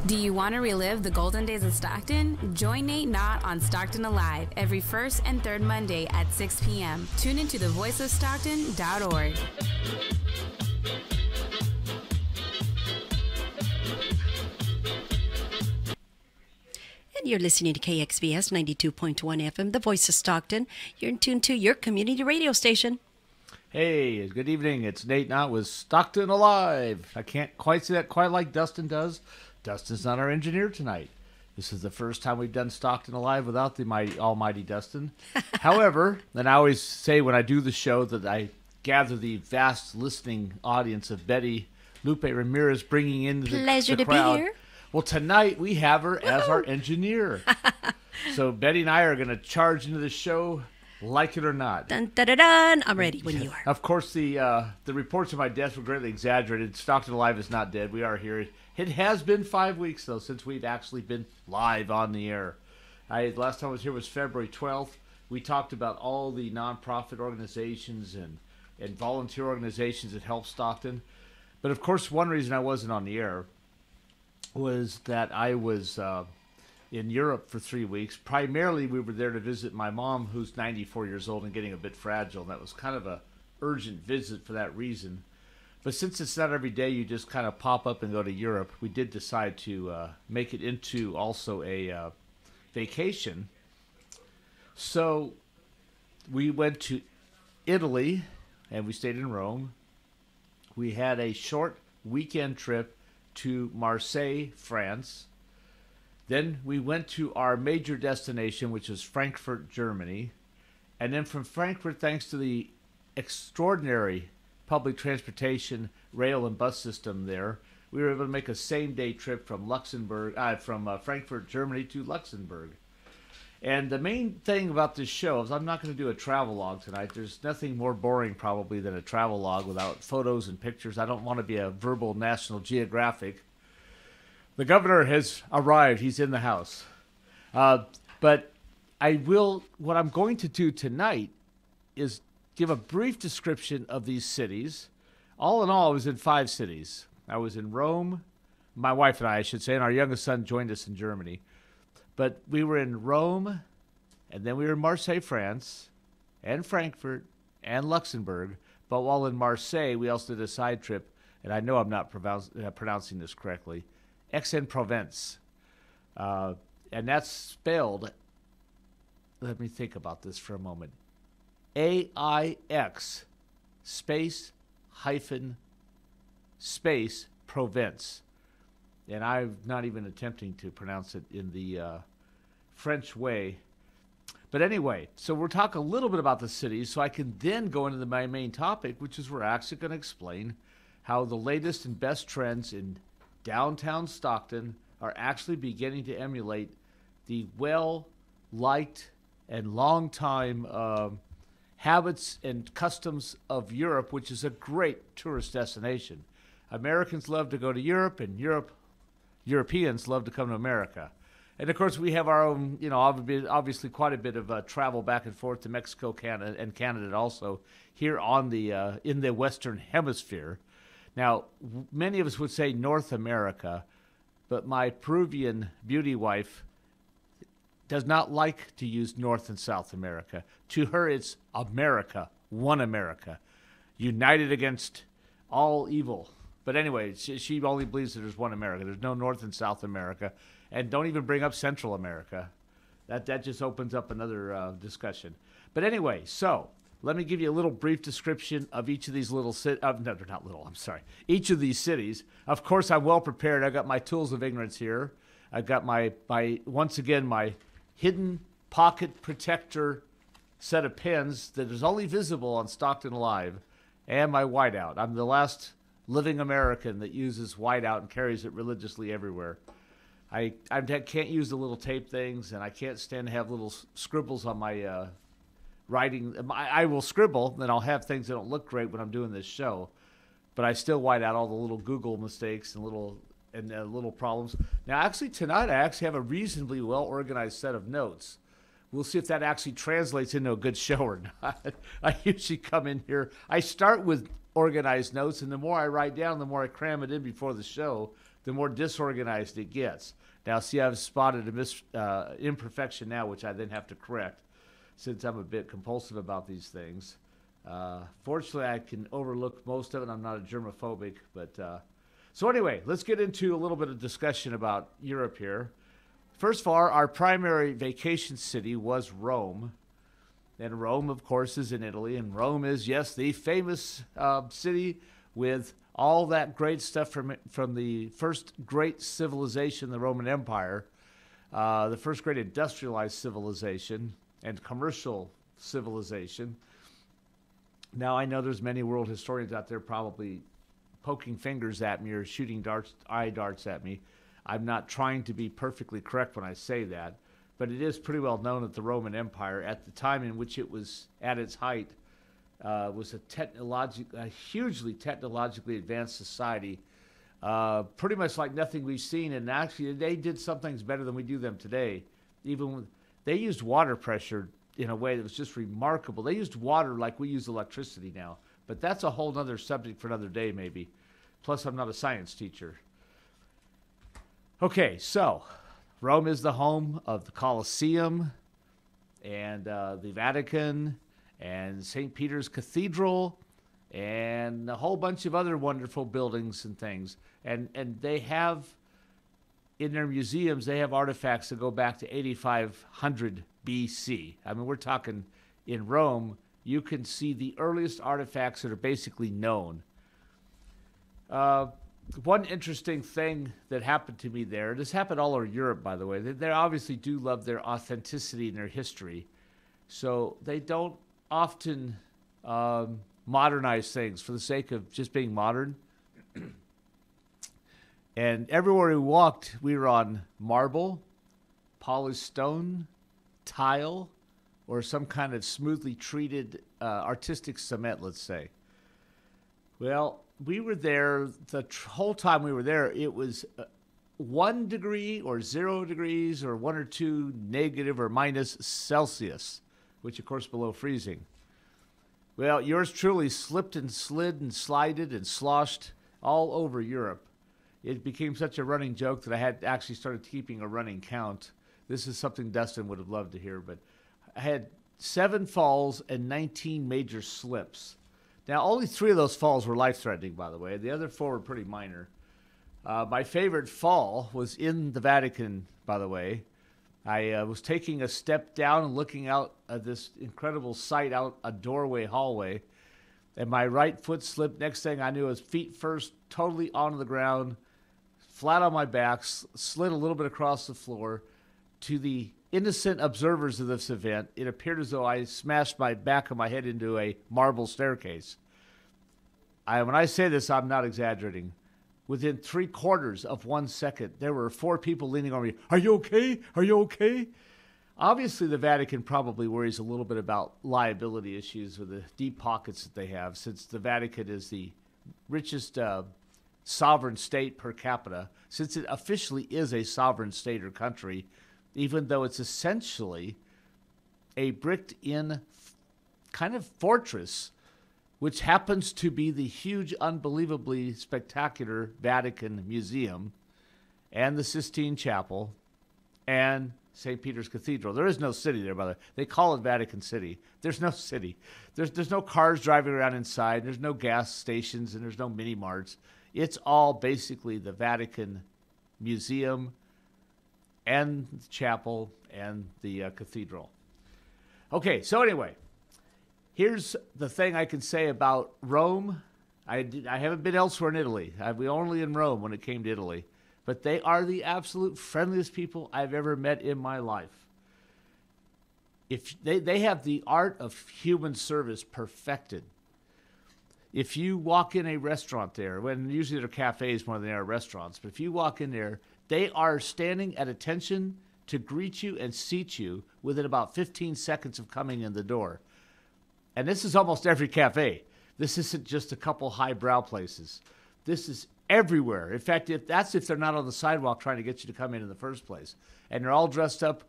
Do you want to relive the golden days of Stockton? Join Nate Knodt on Stockton Alive every first and third Monday at 6 p.m. Tune into thevoiceofstockton.org. And you're listening to KXVS 92.1 FM, the voice of Stockton. You're in tune to your community radio station. Hey, good evening. It's Nate Knott with Stockton Alive. I can't quite say that quite like Dustin does. Dustin's not our engineer tonight. This is the first time we've done Stockton Alive without the almighty Dustin. However, and I always say when I do the show that I gather the vast listening audience of Betty Lupe Ramirez bringing in the crowd. Pleasure to be here. Well, tonight we have her as our engineer. So Betty and I are going to charge into the show, like it or not. Dun, dun, dun, dun. I'm ready when you are. Of course, the reports of my death were greatly exaggerated. Stockton Alive is not dead. We are here. It has been 5 weeks, though, since we've actually been live on the air. Last time I was here was February 12th. We talked about all the nonprofit organizations and volunteer organizations that help Stockton. But, of course, one reason I wasn't on the air was that I was in Europe for 3 weeks. Primarily, we were there to visit my mom, who's 94 years old and getting a bit fragile. And that was kind of a urgent visit for that reason. But since it's not every day you just kind of pop up and go to Europe, we did decide to make it into also a vacation. So we went to Italy, and we stayed in Rome. We had a short weekend trip to Marseille, France. Then we went to our major destination, which is Frankfurt, Germany. And then from Frankfurt, thanks to the extraordinary public transportation, rail, and bus system there, we were able to make a same-day trip from Frankfurt, Germany to Luxembourg. And the main thing about this show is I'm not going to do a travel log tonight. There's nothing more boring probably than a travel log without photos and pictures. I don't want to be a verbal National Geographic. The governor has arrived. He's in the house. But what I'm going to do tonight is give a brief description of these cities. All in all, I was in 5 cities. I was in Rome, my wife and I should say, and our youngest son joined us in Germany. But we were in Rome, and then we were in Marseille, France, and Frankfurt, and Luxembourg. But while in Marseille, we also did a side trip, and I know I'm not pronouncing this correctly, Aix-en-Provence. And that's spelled, let me think about this for a moment, AIX space Provence. And I'm not even attempting to pronounce it in the French way. But anyway, so we'll talk a little bit about the cities so I can then go into my main topic, which is we're actually going to explain how the latest and best trends in downtown Stockton are actually beginning to emulate the well-liked and long-time habits and customs of Europe, which is a great tourist destination. Americans love to go to Europe, and Europeans love to come to America. And, of course, we have our own, obviously quite a bit of travel back and forth to Mexico, Canada, and Canada also here on the in the Western Hemisphere. Now, many of us would say North America, but my Peruvian beauty wife does not like to use North and South America. To her, it's America, one America, united against all evil. But anyway, she only believes that there's one America. There's no North and South America. And don't even bring up Central America. That just opens up another discussion. But anyway, so let me give you a little brief description of each of these little cities. No, they're not little, I'm sorry. Each of these cities. Of course, I'm well prepared. I've got my tools of ignorance here. I've got my once again, my hidden pocket protector set of pens that is only visible on Stockton Alive, and my whiteout. I'm the last living American that uses whiteout and carries it religiously everywhere. I can't use the little tape things, and I can't stand to have little scribbles on my writing. I will scribble, and I'll have things that don't look great when I'm doing this show, but I still white out all the little Google mistakes and little problems. Now, actually, tonight I actually have a reasonably well-organized set of notes. We'll see if that actually translates into a good show or not. I usually come in here. I start with organized notes, and the more I write down, the more I cram it in before the show. the more disorganized it gets. Now, see, I've spotted a imperfection now, which I then have to correct, since I'm a bit compulsive about these things. Fortunately, I can overlook most of it. I'm not a germophobic. So anyway, let's get into a little bit of discussion about Europe here. First of all, our primary vacation city was Rome. And Rome, of course, is in Italy. And Rome is, yes, the famous city with all that great stuff from the first great civilization, the Roman Empire, the first great industrialized civilization and commercial civilization. Now, I know there's many world historians out there probably poking fingers at me or shooting eye darts at me. I'm not trying to be perfectly correct when I say that, but it is pretty well known that the Roman Empire, at the time in which it was at its height, was a hugely technologically advanced society, pretty much like nothing we've seen. And actually, they did some things better than we do them today. They used water pressure in a way that was just remarkable. They used water like we use electricity now. But that's a whole other subject for another day, maybe. Plus, I'm not a science teacher. Okay, so Rome is the home of the Colosseum and the Vatican and St. Peter's Cathedral and a whole bunch of other wonderful buildings and things. And they have, in their museums, they have artifacts that go back to 8500 BC. I mean, we're talking in Rome, you can see the earliest artifacts that are basically known. One interesting thing that happened to me there, this happened all over Europe, by the way. They obviously do love their authenticity and their history. So they don't often modernize things for the sake of just being modern. And everywhere we walked, we were on marble, polished stone, tile, or some kind of smoothly treated artistic cement, let's say. Well, we were there, the whole time we were there, it was 1 degree or 0 degrees or 1 or 2 negative or minus Celsius, which of course below freezing. Well, yours truly slipped and slid and slided and sloshed all over Europe. It became such a running joke that I had actually started keeping a running count. This is something Dustin would have loved to hear, but I had 7 falls and 19 major slips. Now, only 3 of those falls were life-threatening, by the way. The other 4 were pretty minor. My favorite fall was in the Vatican, by the way. I was taking a step down and looking out at this incredible sight out a doorway hallway, and my right foot slipped. Next thing I knew, I was feet first, totally onto the ground, flat on my back, slid a little bit across the floor. To the innocent observers of this event, it appeared as though I smashed my back of my head into a marble staircase. When I say this, I'm not exaggerating. Within 3/4 of 1 second, there were 4 people leaning over me. Are you okay? Are you okay? Obviously, the Vatican probably worries a little bit about liability issues with the deep pockets that they have, since the Vatican is the richest sovereign state per capita, since it officially is a sovereign state or country, even though it's essentially a bricked-in kind of fortress, which happens to be the huge, unbelievably spectacular Vatican Museum and the Sistine Chapel and St. Peter's Cathedral. There is no city there, by the way. They call it Vatican City. There's no city. There's no cars driving around inside. There's no gas stations, and there's no mini-marts. It's all basically the Vatican Museum and the chapel and the cathedral. Okay, so anyway, here's the thing I can say about Rome. I haven't been elsewhere in Italy. I was only in Rome when it came to Italy. But they are the absolute friendliest people I've ever met in my life. If they have the art of human service perfected. If you walk in a restaurant there, when usually they're cafes more than they are restaurants, but if you walk in there, they are standing at attention to greet you and seat you within about 15 seconds of coming in the door. And this is almost every cafe. This isn't just a couple highbrow places. This is everywhere. In fact, if they're not on the sidewalk trying to get you to come in the first place. And they're all dressed up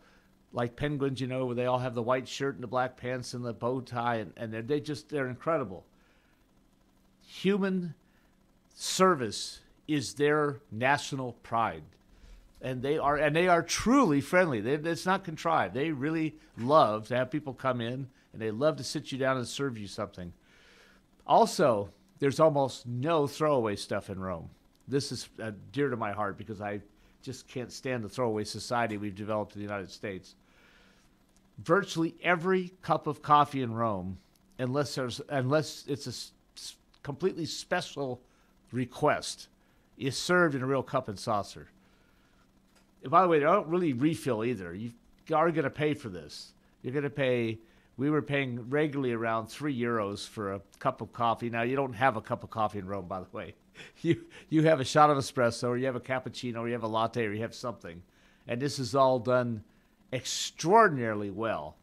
like penguins, you know, where they all have the white shirt and the black pants and the bow tie, and they're incredible. Human service is their national pride. And they are truly friendly. It's not contrived. They really love to have people come in, and they love to sit you down and serve you something. Also, there's almost no throwaway stuff in Rome. This is dear to my heart because I just can't stand the throwaway society we've developed in the United States. Virtually every cup of coffee in Rome, unless it's a completely special request, is served in a real cup and saucer. And by the way, they don't really refill either. You are going to pay for this. You're going to pay. We were paying regularly around €3 for a cup of coffee. Now, you don't have a cup of coffee in Rome, by the way. You have a shot of espresso, or you have a cappuccino, or you have a latte, or you have something. And this is all done extraordinarily well.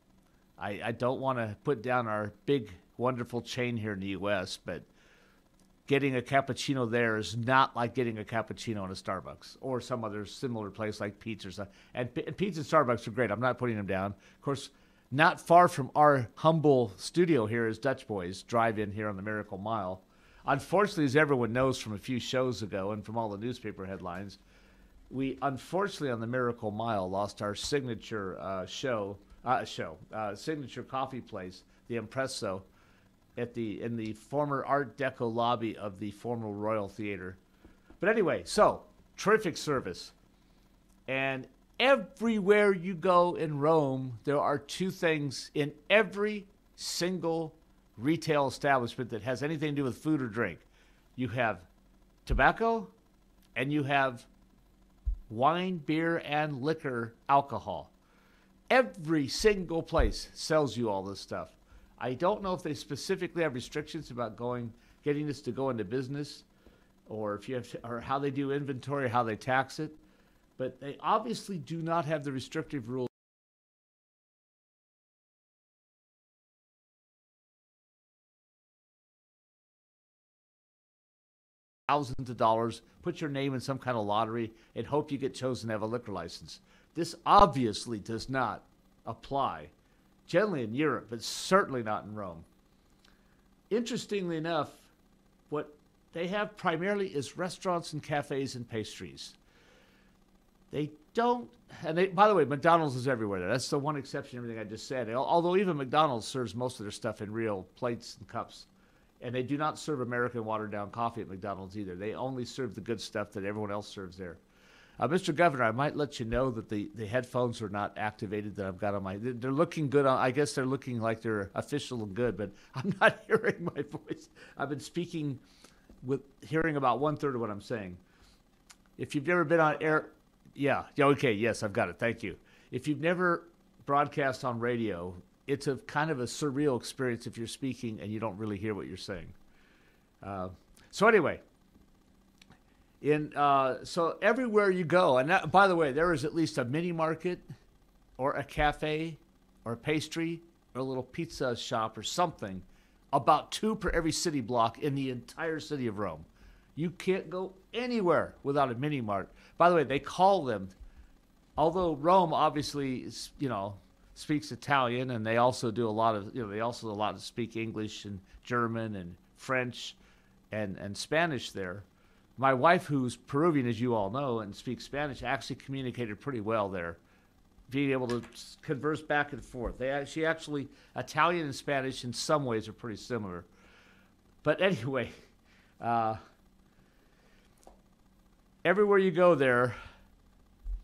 I don't want to put down our big, wonderful chain here in the U.S., but getting a cappuccino there is not like getting a cappuccino in a Starbucks or some other similar place like Pete's or something. And Pete's and Starbucks are great. I'm not putting them down. Of course, not far from our humble studio here is Dutch Boys Drive-In here on the Miracle Mile. Unfortunately, as everyone knows from a few shows ago and from all the newspaper headlines, we unfortunately on the Miracle Mile lost our signature signature coffee place, the Impresso, in the former Art Deco lobby of the former Royal Theater. But anyway, so terrific service. And everywhere you go in Rome, there are two things in every single retail establishment that has anything to do with food or drink. You have tobacco and you have wine, beer, and liquor, alcohol. Every single place sells you all this stuff. I don't know if they specifically have restrictions about getting this to go into business, or if you have or how they do inventory, or how they tax it, but they obviously do not have the restrictive rules. Thousands of dollars, put your name in some kind of lottery, and hope you get chosen to have a liquor license. This obviously does not apply. Generally in Europe, but certainly not in Rome. Interestingly enough, what they have primarily is restaurants and cafes and pastries. They don't, by the way, McDonald's is everywhere there. That's the one exception to everything I just said. Although even McDonald's serves most of their stuff in real plates and cups. And they do not serve American watered-down coffee at McDonald's either. They only serve the good stuff that everyone else serves there. Mr. Governor, I might let you know that the headphones are not activated that I've got on they're looking good. I guess they're looking like they're official and good, but I'm not hearing my voice. I've been speaking hearing about 1/3 of what I'm saying. If you've never been on air, okay, yes, I've got it. Thank you. If you've never broadcast on radio, it's a kind of a surreal experience if you're speaking and you don't really hear what you're saying. So anyway. So everywhere you go, and that, by the way, there is at least a mini market or a cafe or a pastry or a little pizza shop or something, about 2 per every city block in the entire city of Rome. You can't go anywhere without a mini mart. By the way, they call them, although Rome obviously, speaks Italian, and they also do a lot of, speak English and German and French and Spanish there. My wife, who's Peruvian, as you all know, and speaks Spanish, actually communicated pretty well there, being able to converse back and forth. She actually, Italian and Spanish in some ways are pretty similar. But anyway, everywhere you go there,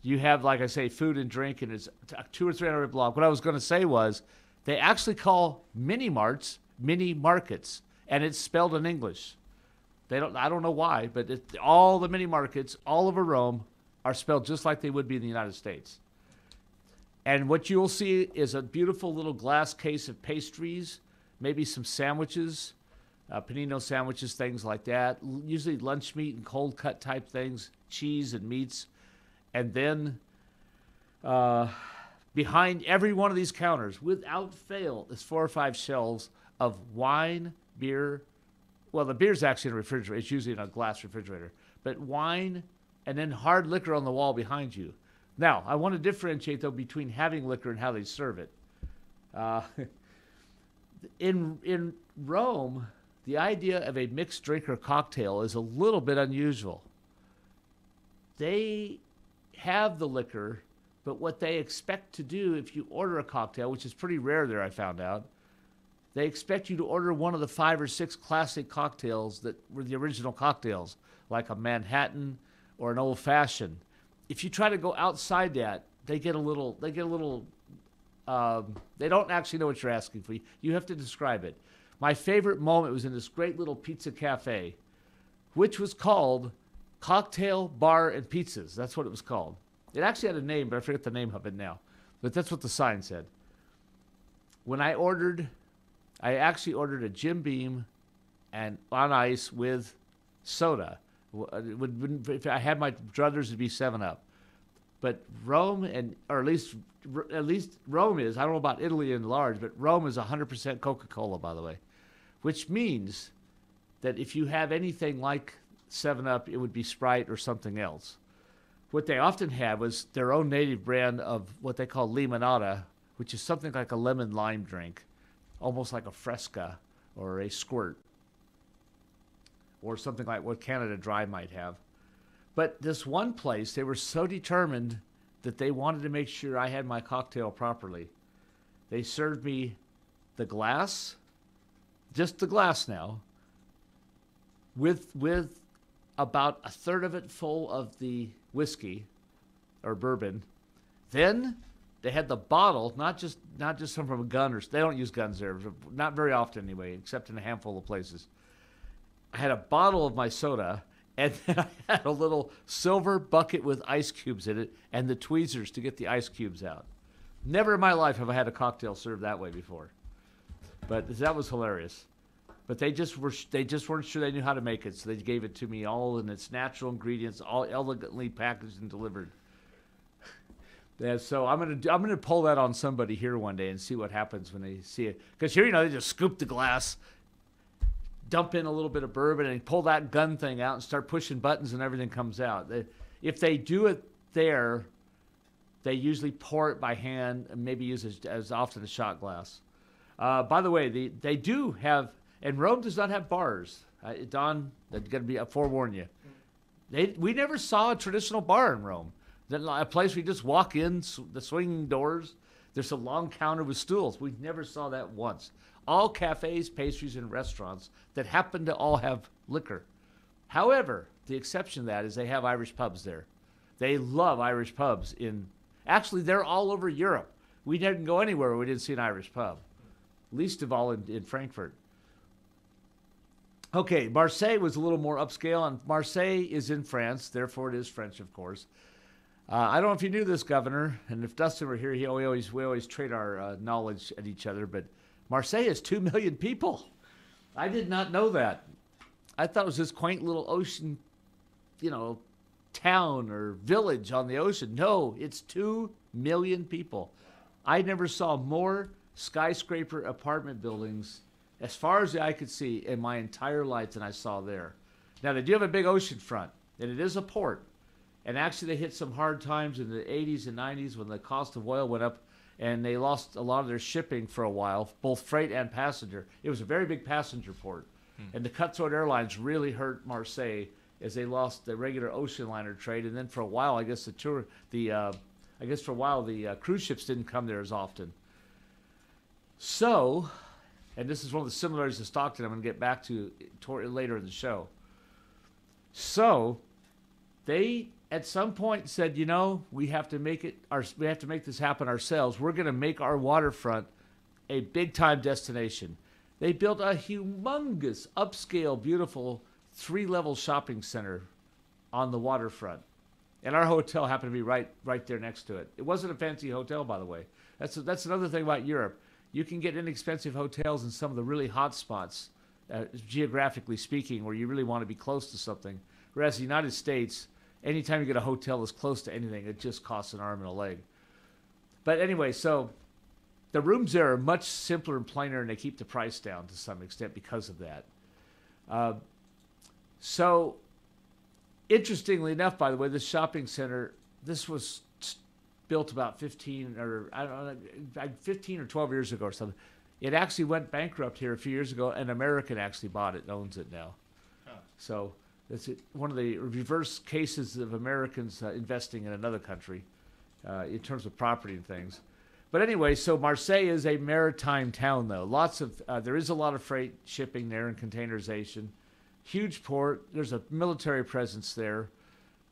you have, like I say, food and drink, and it's 200 or 300 block. What I was going to say was they actually call mini marts mini markets, and it's spelled in English. I don't know why, but all the mini markets all over Rome are spelled just like they would be in the United States. And what you'll see is a beautiful little glass case of pastries, maybe some sandwiches, panino sandwiches, things like that. Usually lunch meat and cold cut type things, cheese and meats. And then behind every one of these counters, without fail, is 4 or 5 shelves of wine, beer. Well, the beer's actually in a refrigerator. It's usually in a glass refrigerator. But wine and then hard liquor on the wall behind you. Now, I want to differentiate, though, between having liquor and how they serve it. In Rome, the idea of a mixed drink or cocktail is a little bit unusual. they have the liquor, but what they expect to do if you order a cocktail, which is pretty rare there, I found out, they expect you to order one of the 5 or 6 classic cocktails that were the original cocktails, like a Manhattan or an old fashioned. If you try to go outside that, they don't actually know what you're asking for. You have to describe it. My favorite moment was in this great little pizza cafe, which was called Cocktail Bar and Pizzas. That's what it was called. It actually had a name, but I forget the name of it now. But that's what the sign said. When I actually ordered a Jim Beam and on ice with soda. If I had my druthers, it'd be 7-Up. But Rome, or at least Rome is, I don't know about Italy in large, but Rome is 100% Coca-Cola, by the way. Which means that if you have anything like 7-Up, it would be Sprite or something else. What they often had was their own native brand of what they call limonada, which is something like a lemon lime drink, almost like a Fresca or a Squirt, or something like what Canada Dry might have. But this one place, they were so determined that they wanted to make sure I had my cocktail properly. They served me the glass, just the glass now, with about a third of it full of the whiskey or bourbon. Then they had the bottle, not just some from a gun, or they don't use guns there, not very often anyway, except in a handful of places. I had a bottle of my soda, and then I had a little silver bucket with ice cubes in it and the tweezers to get the ice cubes out. Never in my life have I had a cocktail served that way before. But that was hilarious. But they just weren't sure they knew how to make it, so they gave it to me all in its natural ingredients, all elegantly packaged and delivered. Yeah, so I'm gonna pull that on somebody here one day and see what happens when they see it. Because here, they just scoop the glass, dump in a little bit of bourbon, and pull that gun thing out and start pushing buttons, and everything comes out. If they do it there, they usually pour it by hand and maybe use it as often as shot glass. By the way, they do have, and Rome does not have bars. Don, that's going to be, I forewarn you. We never saw a traditional bar in Rome. A place where you just walk in, the swinging doors. There's a long counter with stools. We never saw that once. All cafes, pastries, and restaurants that happen to all have liquor. However, the exception to that is they have Irish pubs there. They love Irish pubs actually, they're all over Europe. We didn't go anywhere where we didn't see an Irish pub. Least of all in Frankfurt. Okay, Marseille was a little more upscale, and Marseille is in France, therefore it is French, of course. I don't know if you knew this, Governor, and if Dustin were here, we always trade our knowledge at each other, but Marseille has 2 million people. I did not know that. I thought it was this quaint little ocean, town or village on the ocean. No, it's 2 million people. I never saw more skyscraper apartment buildings, as far as the eye could see, in my entire life than I saw there. Now, they do have a big ocean front, and it is a port. And actually, they hit some hard times in the 80s and 90s when the cost of oil went up, and they lost a lot of their shipping for a while, both freight and passenger. It was a very big passenger port. And the cutthroat airlines really hurt Marseille as they lost the regular ocean liner trade. And then for a while, I guess the cruise ships didn't come there as often. So, and this is one of the similarities to Stockton I'm going to get back to later in the show. So, they at some point said, we have to make this happen ourselves. We're going to make our waterfront a big-time destination. They built a humongous, upscale, beautiful 3-level shopping center on the waterfront. And our hotel happened to be right there next to it. It wasn't a fancy hotel, by the way. That's another thing about Europe. You can get inexpensive hotels in some of the really hot spots, geographically speaking, where you really want to be close to something. Whereas the United States, anytime you get a hotel that's close to anything, it just costs an arm and a leg. But anyway, so the rooms there are much simpler and plainer, and they keep the price down to some extent because of that. So, interestingly enough, by the way, this shopping center, this was built about 15 or 12 years ago or something. It actually went bankrupt here a few years ago, and American actually bought it and owns it now. Huh. So It's one of the reverse cases of Americans investing in another country in terms of property and things. But anyway, so Marseille is a maritime town, though. There is a lot of freight shipping there and containerization. Huge port. There's a military presence there.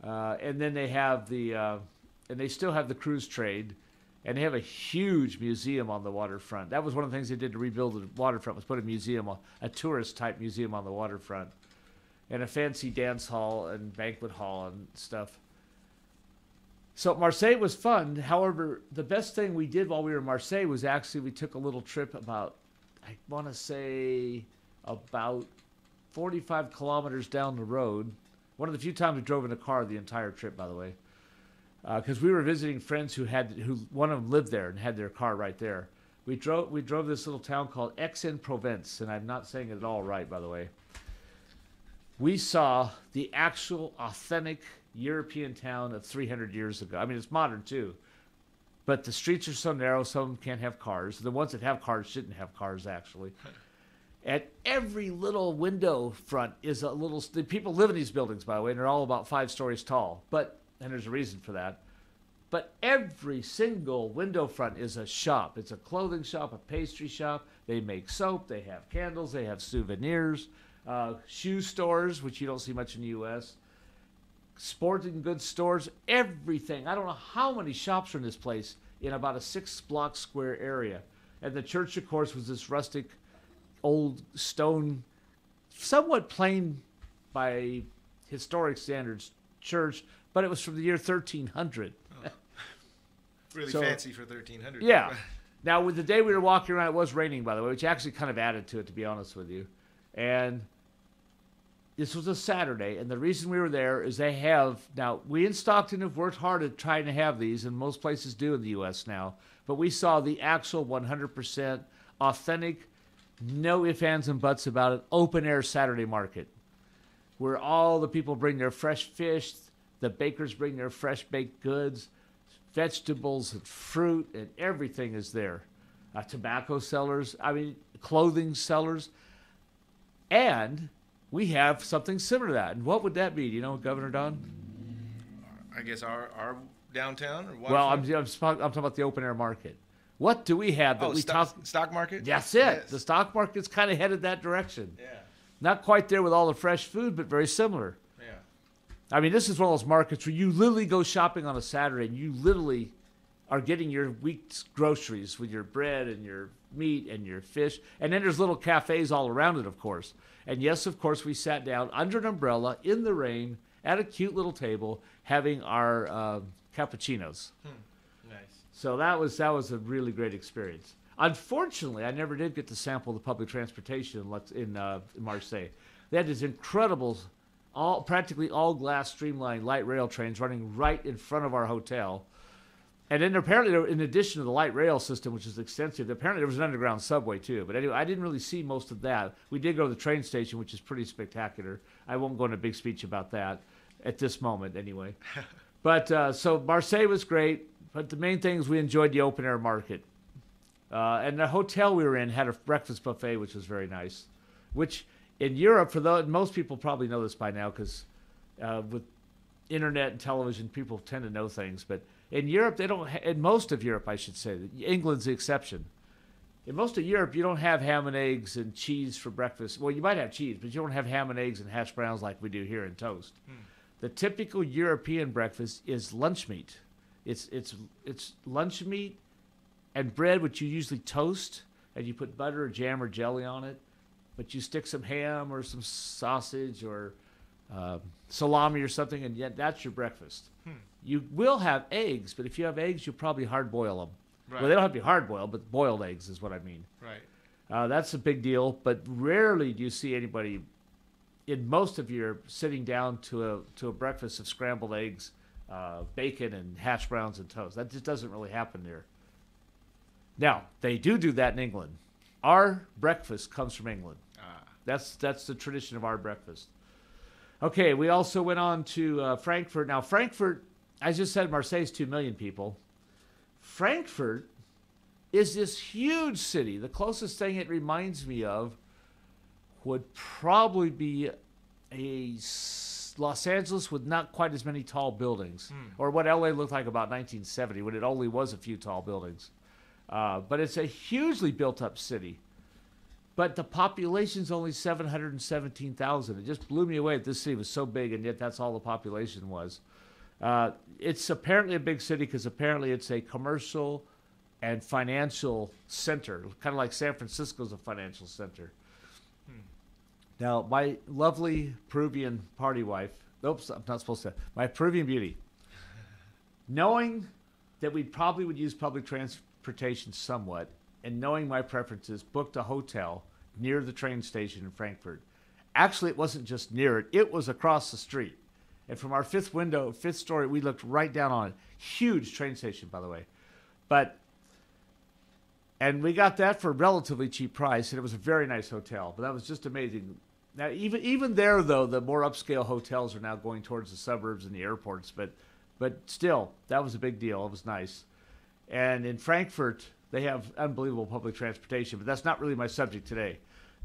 And then they have and they still have the cruise trade. And they have a huge museum on the waterfront. That was one of the things they did to rebuild the waterfront, was put a tourist-type museum on the waterfront. And a fancy dance hall and banquet hall and stuff. So Marseille was fun. However, the best thing we did while we were in Marseille was actually we took a little trip about 45 kilometers down the road. One of the few times we drove in a car the entire trip, by the way. Because we were visiting friends who one of them lived there and had their car right there. We drove this little town called Aix-en-Provence, and I'm not saying it at all right, by the way. We saw the actual authentic European town of 300 years ago. I mean, it's modern too, but the streets are so narrow, some of them can't have cars. The ones that have cars shouldn't have cars, actually. At every little window front is the people live in these buildings, by the way, and they're all about 5 stories tall, and there's a reason for that. But every single window front is a shop. It's a clothing shop, a pastry shop. They make soap, they have candles, they have souvenirs, shoe stores, which you don't see much in the U.S., sporting goods stores, everything. I don't know how many shops are in this place in about a 6-block square area. And the church, of course, was this rustic, old stone, somewhat plain by historic standards church, but it was from the year 1300. Oh. Really fancy for 1300. Yeah. Now, with the day we were walking around, it was raining, by the way, which actually kind of added to it, to be honest with you. And this was a Saturday, and the reason we were there is we in Stockton have worked hard at trying to have these, and most places do in the U.S. now, but we saw the actual 100% authentic, no ifs, ands, and buts about it, open-air Saturday market, where all the people bring their fresh fish, the bakers bring their fresh baked goods, vegetables and fruit, and everything is there. Tobacco sellers, clothing sellers, and we have something similar to that. And what would that be? Do you know, Governor Don? I guess our downtown? Or well, I'm talking about the open-air market. What do we have that stock market? That's it. Yes. The stock market's kind of headed that direction. Yeah. Not quite there with all the fresh food, but very similar. Yeah. This is one of those markets where you literally go shopping on a Saturday and you literally are getting your week's groceries with your bread and your meat and your fish. And then there's little cafes all around it, of course. And yes, of course, we sat down under an umbrella in the rain at a cute little table having our cappuccinos. Nice. So that was a really great experience. Unfortunately, I never did get to sample the public transportation in Marseille. They had these incredible, practically all glass streamlined light rail trains running right in front of our hotel. And then apparently, in addition to the light rail system, which is extensive, apparently there was an underground subway too. But anyway, I didn't really see most of that. We did go to the train station, which is pretty spectacular. I won't go into a big speech about that at this moment anyway. But so Marseille was great. But the main thing is we enjoyed the open air market. And the hotel we were in had a breakfast buffet, which was very nice. Which in Europe, most people probably know this by now because with internet and television, people tend to know things. But in Europe, they don't. In most of Europe, I should say, England's the exception. In most of Europe, you don't have ham and eggs and cheese for breakfast. Well, you might have cheese, but you don't have ham and eggs and hash browns like we do here in toast. The typical European breakfast is lunch meat. It's lunch meat and bread, which you usually toast, and you put butter or jam or jelly on it. But you stick some ham or some sausage or salami or something, and yet that's your breakfast. You will have eggs, but if you have eggs, you'll probably hard-boil them. Right. Well, they don't have to be hard-boiled, but boiled eggs is what I mean. Right. That's a big deal, but rarely do you see anybody in most of Europe sitting down to a breakfast of scrambled eggs, bacon, and hash browns and toast. That just doesn't really happen there. Now, they do that in England. Our breakfast comes from England. That's the tradition of our breakfast. Okay, we also went on to Frankfurt. Now, Frankfurt, I just said Marseille's 2 million people. Frankfurt is this huge city. The closest thing it reminds me of would probably be Los Angeles with not quite as many tall buildings, or what LA looked like about 1970 when it only was a few tall buildings. But it's a hugely built-up city. But the population's only 717,000. It just blew me away that this city was so big, and yet that's all the population was. It's apparently a big city because apparently it's a commercial and financial center, kind of like San Francisco's a financial center. Now, my lovely Peruvian party wife, oops, I'm not supposed to, my Peruvian beauty, knowing that we probably would use public transportation somewhat, and knowing my preferences, booked a hotel near the train station in Frankfurt. Actually, it wasn't just near it, it was across the street. And from our fifth story, we looked right down on it. Huge train station, by the way. And we got that for a relatively cheap price, and it was a very nice hotel. But that was just amazing. Now, even there, though, the more upscale hotels are now going towards the suburbs and the airports. But still, that was a big deal. It was nice. And in Frankfurt, they have unbelievable public transportation. But that's not really my subject today.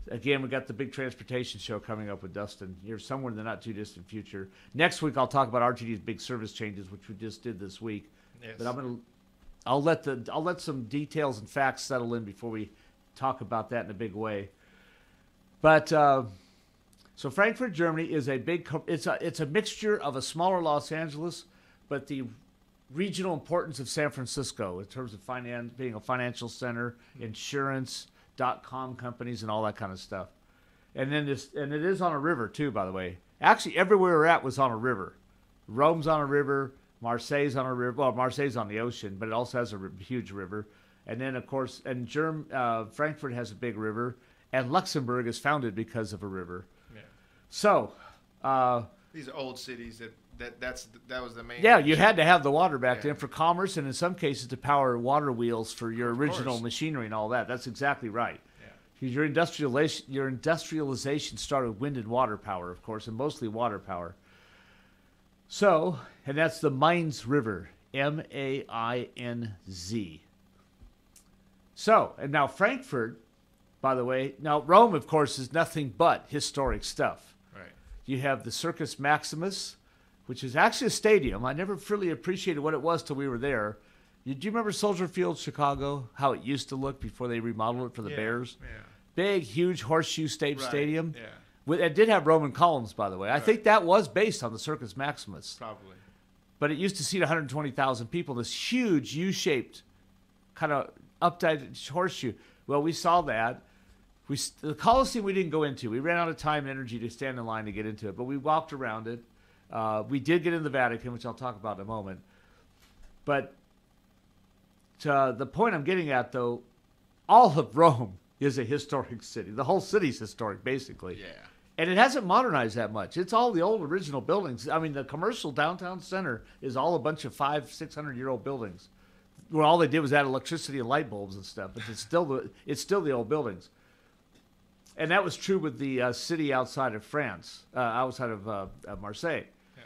Again, we got the big transportation show coming up with Dustin here somewhere in the not too distant future. Next week, I'll talk about RTD's big service changes, which we just did this week. Yes. But I'll let some details and facts settle in before we talk about that in a big way. But so Frankfurt, Germany is it's a mixture of a smaller Los Angeles, but the regional importance of San Francisco in terms of finance, being a financial center, insurance, .com companies, and all that kind of stuff. And then and it is on a river too, by the way. Actually, everywhere we're at was on a river. Rome's on a river. Marseille's on a river. Well, Marseille's on the ocean, but it also has a huge river. And then, of course, Frankfurt has a big river, and Luxembourg is founded because of a river. Yeah. So these are old cities that was the main. Yeah, you had to have the water back then for commerce, and in some cases to power water wheels for your original machinery and all that. That's exactly right. Yeah. Your industrialization started with wind and water power, of course, and mostly water power. So, and that's the Mainz River, Mainz. So, and now Frankfurt, by the way, now Rome, of course, is nothing but historic stuff. Right. You have the Circus Maximus, which is actually a stadium. I never really appreciated what it was till we were there. Do you remember Soldier Field, Chicago, how it used to look before they remodeled it for the Bears? Yeah. Big, huge horseshoe-shaped stadium. Yeah. It did have Roman columns, by the way. I think that was based on the Circus Maximus. Probably. But it used to seat 120,000 people, this huge U-shaped kind of uptight horseshoe. Well, we saw that. The Coliseum we didn't go into. We ran out of time and energy to stand in line to get into it, but we walked around it. We did get in the Vatican, which I'll talk about in a moment. But the point I'm getting at, though, all of Rome is a historic city. The whole city's historic, basically. Yeah. And it hasn't modernized that much. It's all the old original buildings. I mean, the commercial downtown center is all a bunch of 500-600-year-old buildings, where all they did was add electricity and light bulbs and stuff. But it's still the old buildings. And that was true with the city outside of France, outside of Marseille. Yeah.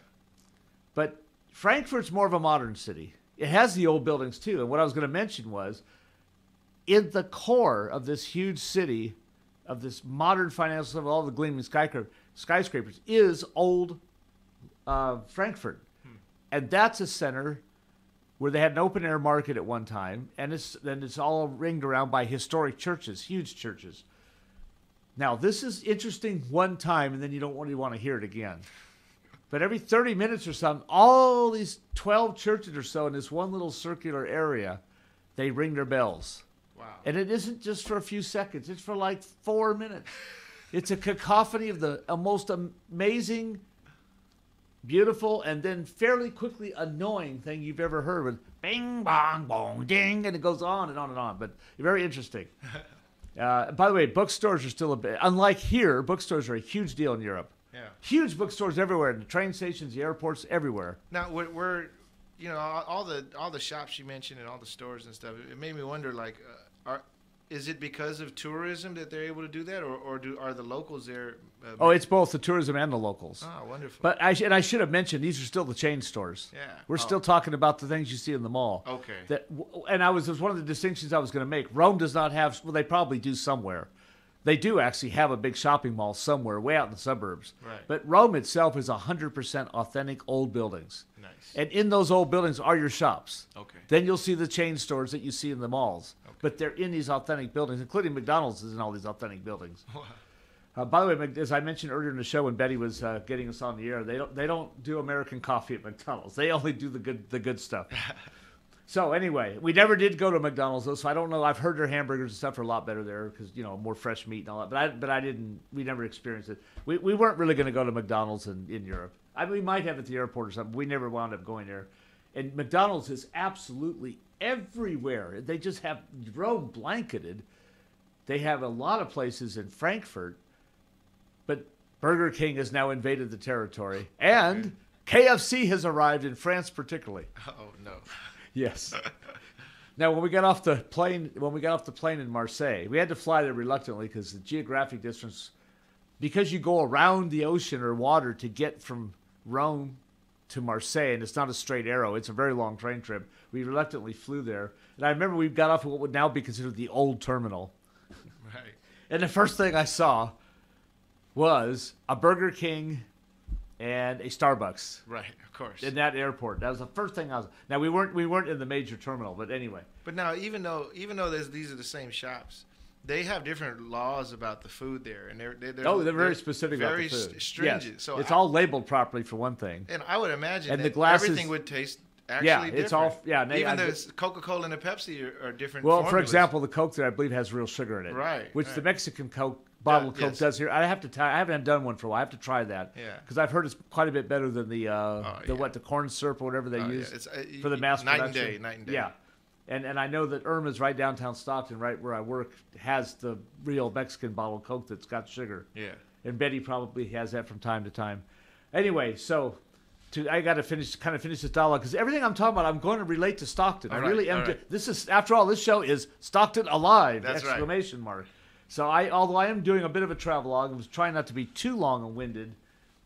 But Frankfurt's more of a modern city. It has the old buildings too. And what I was going to mention was, in the core of this huge city, of this modern financial center with all the gleaming skyscrapers, is old Frankfurt. And that's a center where they had an open-air market at one time, and it's all ringed around by historic churches, huge churches. Now, this is interesting one time, and then you don't really want to hear it again. But every 30 minutes or something, all these 12 churches or so in this one little circular area, they ring their bells. Wow. And it isn't just for a few seconds. It's for like 4 minutes. It's a cacophony of the most amazing, beautiful, and then fairly quickly annoying thing you've ever heard, with bing, bong, bong, ding, and it goes on and on and on. But very interesting. By the way, bookstores are still unlike here, bookstores are a huge deal in Europe. Yeah. Huge bookstores everywhere, in the train stations, the airports, everywhere. Now, we're all the shops you mentioned and all the stores and stuff, it made me wonder, like, is it because of tourism that they're able to do that, or are the locals there? It's both the tourism and the locals. Oh, wonderful. But I should have mentioned, these are still the chain stores. Yeah. We're still talking about the things you see in the mall. Okay. And it was one of the distinctions I was going to make. Rome does not have, well, they probably do somewhere. They do actually have a big shopping mall somewhere way out in the suburbs. Right. But Rome itself is 100% authentic old buildings. Nice. And in those old buildings are your shops. Okay. Then you'll see the chain stores that you see in the malls. Okay. But they're in these authentic buildings, including McDonald's is in all these authentic buildings. Wow. By the way, as I mentioned earlier in the show when Betty was getting us on the air, they don't do American coffee at McDonald's. They only do the good stuff. So anyway, we never did go to McDonald's though, so I don't know. I've heard their hamburgers and stuff are a lot better there because more fresh meat and all that. But I didn't. We never experienced it. We weren't really going to go to McDonald's in Europe. I mean, we might have at the airport or something. We never wound up going there. And McDonald's is absolutely everywhere. They just have Rome blanketed. They have a lot of places in Frankfurt, but Burger King has now invaded the territory, and KFC has arrived in France particularly. Oh no. Yes. Now, when we got off the plane in Marseille, we had to fly there reluctantly because the geographic distance, because you go around the ocean or water to get from Rome to Marseille, and it's not a straight arrow. It's a very long train trip. We reluctantly flew there. And I remember we got off at what would now be considered the old terminal. Right. And the first thing I saw was a Burger King and a Starbucks. Right, of course. In that airport. That was the first thing I was. Now we weren't in the major terminal, but anyway. But now even though these are the same shops, they have different laws about the food there, and they're very specific about the food. Very stringent. Yes. So it's all labeled properly for one thing. And I would imagine and that the glasses, everything would taste actually different. It's all even the Coca-Cola and the Pepsi are different. Well, formulas. for example, the Coke there I believe has real sugar in it. Right. Which the Mexican Coke bottle of Coke yes. does here. I haven't done one for a while. I have to try that. Yeah. Because I've heard it's quite a bit better than the corn syrup or whatever they use for the mass production. Night and day. Yeah. And I know that Irma's right downtown Stockton, right where I work, has the real Mexican bottle of Coke that's got sugar. Yeah. And Betty probably has that from time to time. Anyway, so I got to finish this dialogue because everything I'm talking about, I'm going to relate to Stockton. I really am. Right. This is, after all, this show is Stockton Alive! That's exclamation mark. So although I am doing a bit of a travelogue, I was trying not to be too long and winded.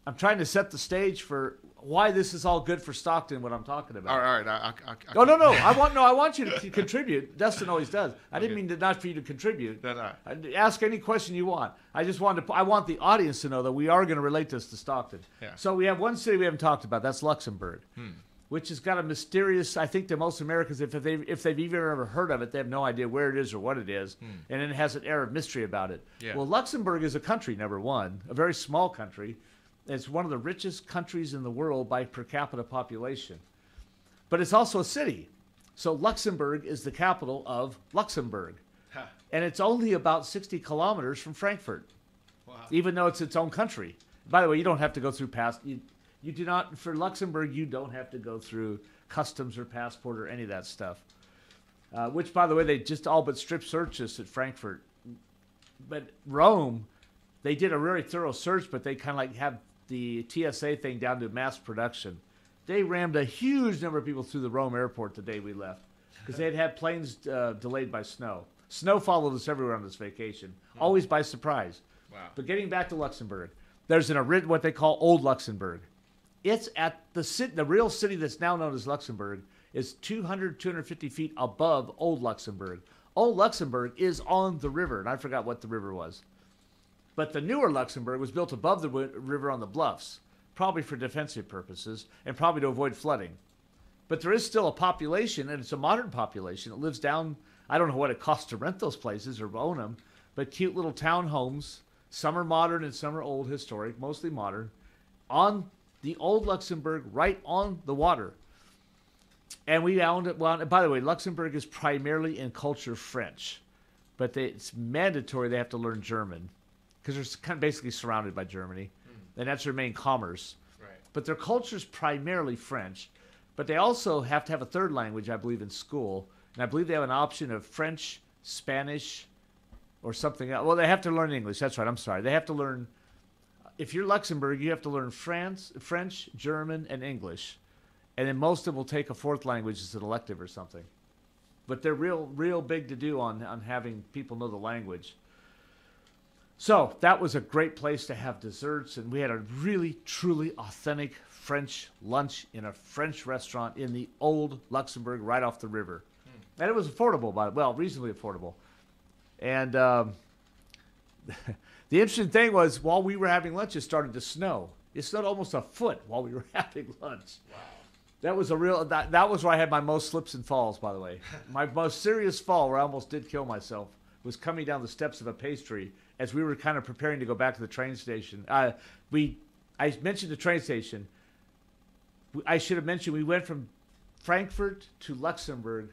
I'm trying to set the stage for why this is all good for Stockton, what I'm talking about. All right. No. I want you to contribute. Dustin always does. I didn't mean not for you to contribute. No. Ask any question you want. I want the audience to know that we are going to relate this to Stockton. Yeah. So we have one city we haven't talked about. That's Luxembourg, which has got a mysterious. I think to most Americans, if they've even ever heard of it, they have no idea where it is or what it is, and it has an air of mystery about it. Yeah. Well, Luxembourg is a country, number one, a very small country. It's one of the richest countries in the world by per capita population. But it's also a city. So Luxembourg is the capital of Luxembourg. Huh. And it's only about 60 kilometers from Frankfurt, even though it's its own country. By the way, you don't have to go through you do not, for Luxembourg, you don't have to go through customs or passport or any of that stuff. Which, by the way, they just all but strip searched us at Frankfurt. But Rome, they did a really thorough search, but they kind of like have the TSA thing down to mass production. They rammed a huge number of people through the Rome airport the day we left because they had planes delayed by snow. Snow followed us everywhere on this vacation, always by surprise. Wow. But getting back to Luxembourg, there's what they call Old Luxembourg. It's at the real city that's now known as Luxembourg is 250 feet above Old Luxembourg. Old Luxembourg is on the river, and I forgot what the river was. But the newer Luxembourg was built above the river on the bluffs, probably for defensive purposes and probably to avoid flooding. But there is still a population, and it's a modern population. It lives down, I don't know what it costs to rent those places or own them, but cute little townhomes. Some are modern and some are old, historic, mostly modern, on the Old Luxembourg, right on the water. And we found it, by the way, Luxembourg is primarily in culture French, but it's mandatory they have to learn German, because they're kind of basically surrounded by Germany, and that's their main commerce. Right. But their culture is primarily French, but they also have to have a third language, I believe, in school, and I believe they have an option of French, Spanish, or something else. Well, they have to learn English. That's right. I'm sorry. They have to learn. If you're Luxembourg, you have to learn French, German, and English, and then most of them will take a fourth language as an elective or something. But they're real big to do on having people know the language. So that was a great place to have desserts, and we had a really, truly authentic French lunch in a French restaurant in the Old Luxembourg right off the river. And it was affordable, reasonably affordable. And the interesting thing was while we were having lunch, it started to snow. It snowed almost a foot while we were having lunch. Wow. That was that was where I had my most slips and falls, by the way. My most serious fall, where I almost did kill myself, was coming down the steps of a pastry as we were kind of preparing to go back to the train station. I mentioned the train station. I should have mentioned we went from Frankfurt to Luxembourg.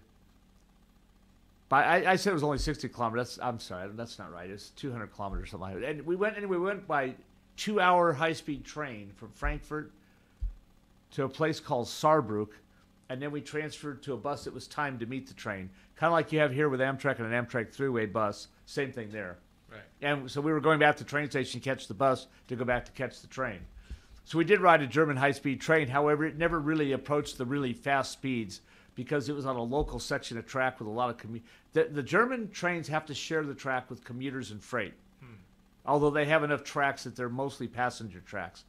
I said it was only 60 kilometers. I'm sorry, that's not right. It's 200 kilometers or something like that. And we went by 2-hour high-speed train from Frankfurt to a place called Saarbrück, and then we transferred to a bus that was timed to meet the train. Kind of like you have here with Amtrak and an Amtrak thruway bus. Same thing there. Right. And so we were going back to the train station to catch the bus to go back to catch the train. So we did ride a German high-speed train. However, it never really approached the really fast speeds because it was on a local section of track with a lot of the German trains have to share the track with commuters and freight. Although they have enough tracks that they're mostly passenger tracks.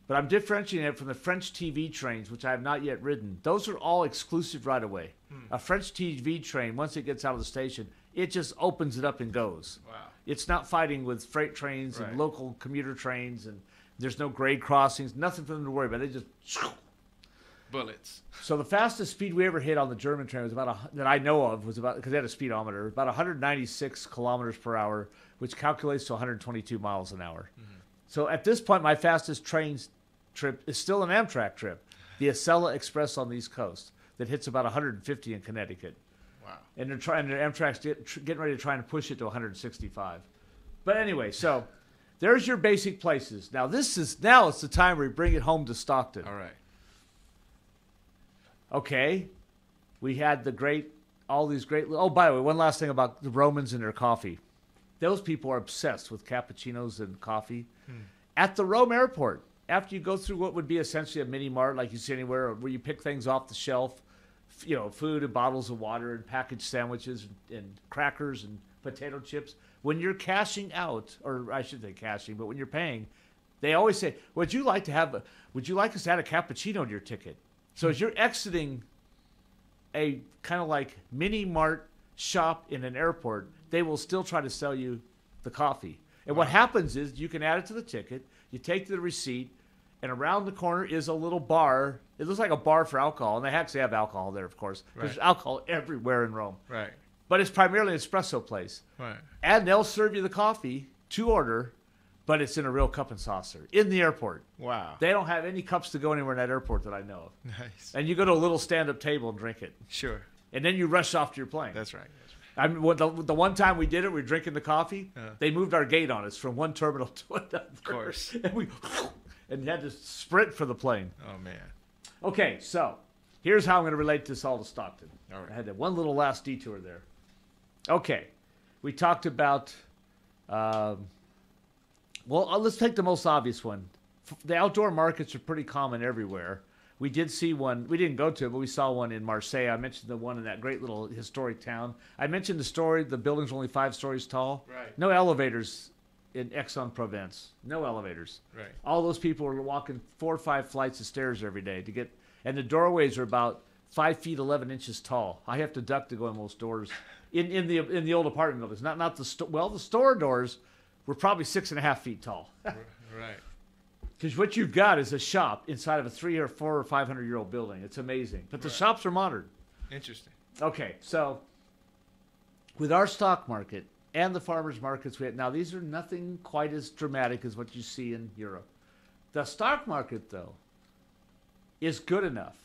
But I'm differentiating it from the French TV trains, which I have not yet ridden. Those are all exclusive right-of-way. A French TV train, once it gets out of the station, it just opens it up and goes. Wow. It's not fighting with freight trains and local commuter trains, and there's no grade crossings, nothing for them to worry about. They just... Bullets. So the fastest speed we ever hit on the German train was that I know of, was about, because they had a speedometer, about 196 kilometers per hour, which calculates to 122 miles an hour. So at this point, my fastest train trip is still an Amtrak trip, the Acela Express on the East Coast, that hits about 150 in Connecticut. Wow. And Amtrak's getting ready to try and push it to 165. But anyway, so there's your basic places. Now it's the time where we bring it home to Stockton. All right. Okay, we had all these great. Oh, by the way, one last thing about the Romans and their coffee. Those people are obsessed with cappuccinos and coffee. At the Rome airport, after you go through what would be essentially a mini mart like you see anywhere, where you pick things off the shelf, food and bottles of water and packaged sandwiches and crackers and potato chips. When you're cashing out, or I should say cashing, but when you're paying, they always say, would you like us to add a cappuccino to your ticket? So as you're exiting a kind of like mini mart shop in an airport, they will still try to sell you the coffee. And what happens is you can add it to the ticket, you take the receipt, and around the corner is a little bar. It looks like a bar for alcohol, and they actually have alcohol there, of course. Right. There's alcohol everywhere in Rome. Right. But it's primarily an espresso place. Right. And they'll serve you the coffee to order, but it's in a real cup and saucer in the airport. Wow. They don't have any cups to go anywhere in that airport that I know of. Nice. And you go to a little stand-up table and drink it. Sure. And then you rush off to your plane. That's right. I mean, the one time we did it, we were drinking the coffee. They moved our gate on us from one terminal to another. Of course. And you had to sprint for the plane. Oh, man. Okay, so here's how I'm going to relate this all to Stockton. All right. I had that one little last detour there. Okay. We talked about... let's take the most obvious one. The outdoor markets are pretty common everywhere. We did see one. We didn't go to it, but we saw one in Marseille. I mentioned the one in that great little historic town. I mentioned the story. The building's only 5 stories tall. Right. No elevators in Aix-en-Provence. No elevators. Right. All those people are walking 4 or 5 flights of stairs every day to get, and the doorways are about 5 feet 11 inches tall. I have to duck to go in most doors. In the old apartment buildings, not the store doors were probably 6.5 feet tall. Right. Because what you've got is a shop inside of a 300 or 400 or 500-year-old building. It's amazing. But the shops are modern. Interesting. Okay, so with our stock market and the farmers markets, now these are nothing quite as dramatic as what you see in Europe. The stock market, though, is good enough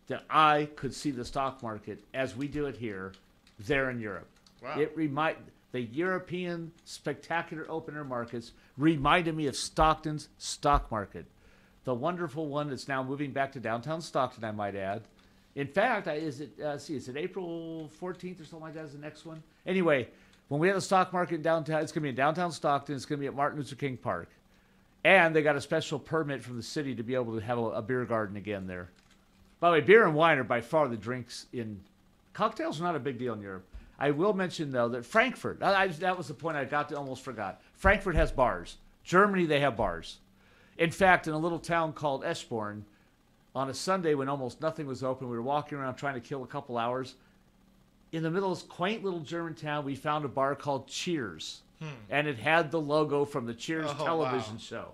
that I could see the stock market as we do it here, there in Europe. Wow. The European spectacular open-air markets reminded me of Stockton's stock market. The wonderful one that's now moving back to downtown Stockton, I might add. In fact, is it April 14th or something like that is the next one? Anyway, when we have the stock market in downtown, it's going to be in downtown Stockton. It's going to be at Martin Luther King Park. And they got a special permit from the city to be able to have a beer garden again there. By the way, beer and wine are by far the drinks in... Cocktails are not a big deal in Europe. I will mention, though, that Frankfurt, that was the point I almost forgot. Frankfurt has bars. Germany, they have bars. In fact, in a little town called Eschborn, on a Sunday when almost nothing was open, we were walking around trying to kill a couple hours. In the middle of this quaint little German town, we found a bar called Cheers. and it had the logo from the Cheers television wow. show.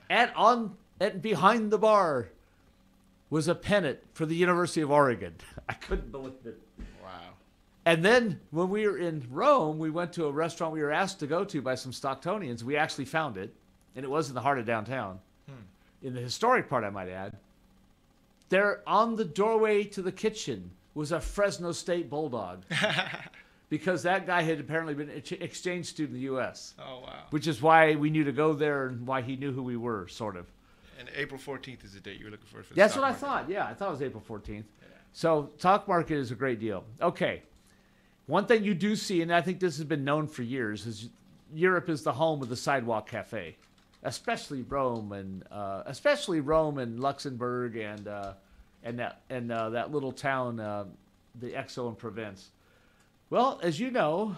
And behind the bar was a pennant for the University of Oregon. I couldn't believe it. Wow. And then when we were in Rome, we went to a restaurant we were asked to go to by some Stocktonians. We actually found it, and it was in the heart of downtown, in the historic part, I might add. There on the doorway to the kitchen was a Fresno State Bulldog, because that guy had apparently been an exchange student in the U.S. Oh, wow. Which is why we knew to go there and why he knew who we were, sort of. And April 14th is the date you were looking for the That's stock what I market. thought. Yeah, I thought it was April 14th. Yeah. So stock market is a great deal. Okay. One thing you do see, and I think this has been known for years, is Europe is the home of the sidewalk cafe, especially Rome and Luxembourg and that little town, the Exo in Provence. Well, as you know,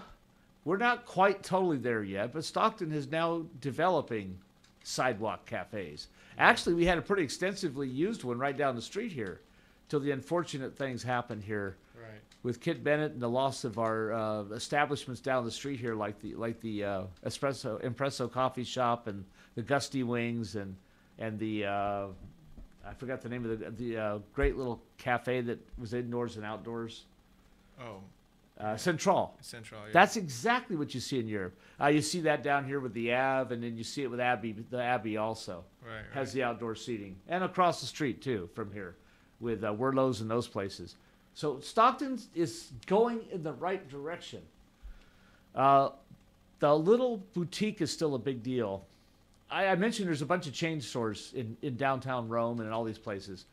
we're not quite totally there yet, but Stockton is now developing sidewalk cafes. Actually, we had a pretty extensively used one right down the street here, till the unfortunate things happened here. Right. With Kit Bennett and the loss of our establishments down the street here, like the Impresso Coffee Shop and the Gusty Wings and the I forgot the name of the great little cafe that was indoors and outdoors. Oh. Central. Central. Yeah. That's exactly what you see in Europe. You see that down here with the Aive, and then you see it with Abbey. The Abbey also has the outdoor seating, and across the street too from here, with Werlo's and those places. So Stockton is going in the right direction. The little boutique is still a big deal. I mentioned there's a bunch of chain stores in downtown Rome and in all these places.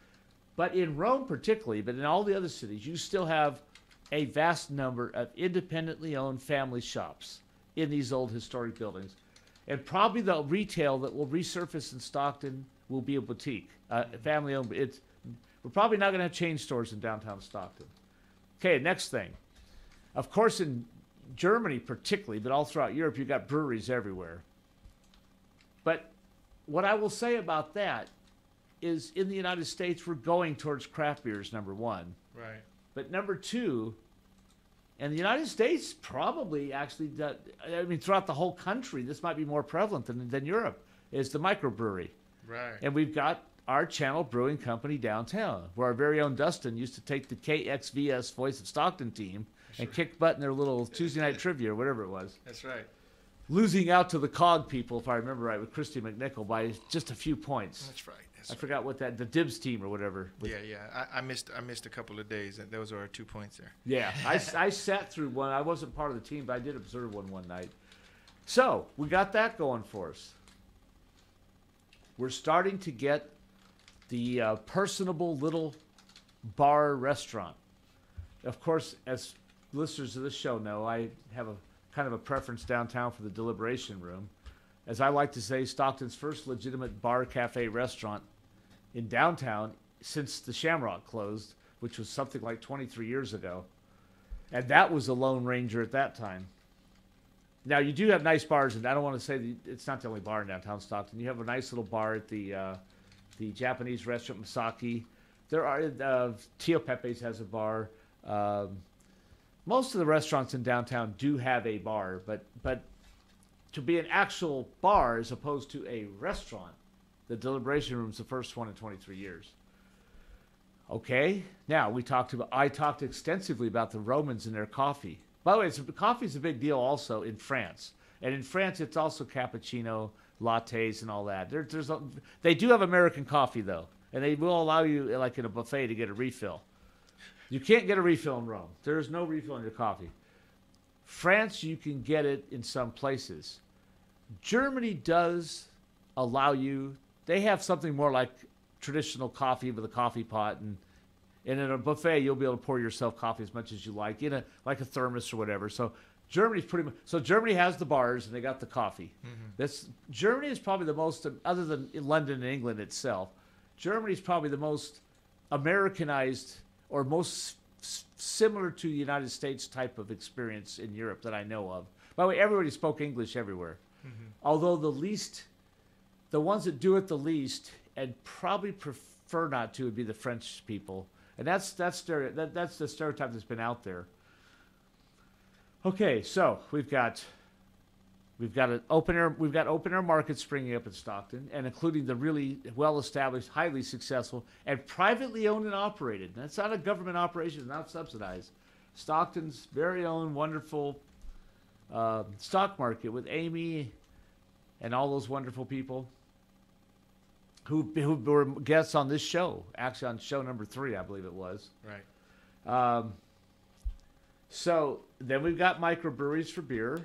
But in Rome particularly, but in all the other cities, you still have a vast number of independently owned family shops in these old historic buildings. And probably the retail that will resurface in Stockton will be a boutique, family owned. We're probably not going to have chain stores in downtown Stockton. Okay, next thing. Of course, in Germany particularly, but all throughout Europe, you've got breweries everywhere. But what I will say about that is in the United States, we're going towards craft beers, number one. Right. But number two, and the United States probably actually, throughout the whole country, this might be more prevalent than Europe, is the microbrewery. Right. And we've got our Channel Brewing Company downtown, where our very own Dustin used to take the KXVS Voice of Stockton team and kick butt in their little Tuesday night trivia or whatever it was. That's right. Losing out to the COG people, if I remember right, with Christy McNichol by just a few points. That's right. I forgot what the Dibs team or whatever. Yeah. I missed a couple of days. Those are our 2 points there. Yeah, I sat through one. I wasn't part of the team, but I did observe one night. So we got that going for us. We're starting to get the personable little bar restaurant. Of course, as listeners of this show know, I have a kind of a preference downtown for the Deliberation Room. As I like to say, Stockton's first legitimate bar, cafe, restaurant in downtown since the Shamrock closed, which was something like 23 years ago. And that was a Lone Ranger at that time. Now, you do have nice bars, and I don't want to say it's not the only bar in downtown Stockton. You have a nice little bar at the Japanese restaurant, Masaki. There are, Tio Pepe's has a bar. Most of the restaurants in downtown do have a bar, but to be an actual bar as opposed to a restaurant, the Deliberation Room is the first one in 23 years. Okay, now I talked extensively about the Romans and their coffee. By the way, coffee is a big deal also in France. And in France, it's also cappuccino, lattes, and all that. They do have American coffee, though. And they will allow you, like in a buffet, to get a refill. You can't get a refill in Rome. There is no refill in your coffee. France, you can get it in some places. Germany does allow you. They have something more like traditional coffee with a coffee pot, and in a buffet, you'll be able to pour yourself coffee as much as you like in a thermos or whatever. So Germany's pretty much. So Germany has the bars and they got the coffee. Mm-hmm. Germany is probably the most, other than London and England itself. Germany is probably the most Americanized or most similar to the United States type of experience in Europe that I know of. By the way, everybody spoke English everywhere. Mm-hmm. Although the ones that do it the least and probably prefer not to would be the French people. And that's the stereotype that's been out there. Okay, so we've got We've got open air markets springing up in Stockton, and including the really well-established, highly successful, and privately owned and operated. That's not a government operation; it's not subsidized. Stockton's very own wonderful stock market with Amy and all those wonderful people who were guests on this show. Actually, on show number 3, I believe it was. Right. So then we've got microbreweries for beer.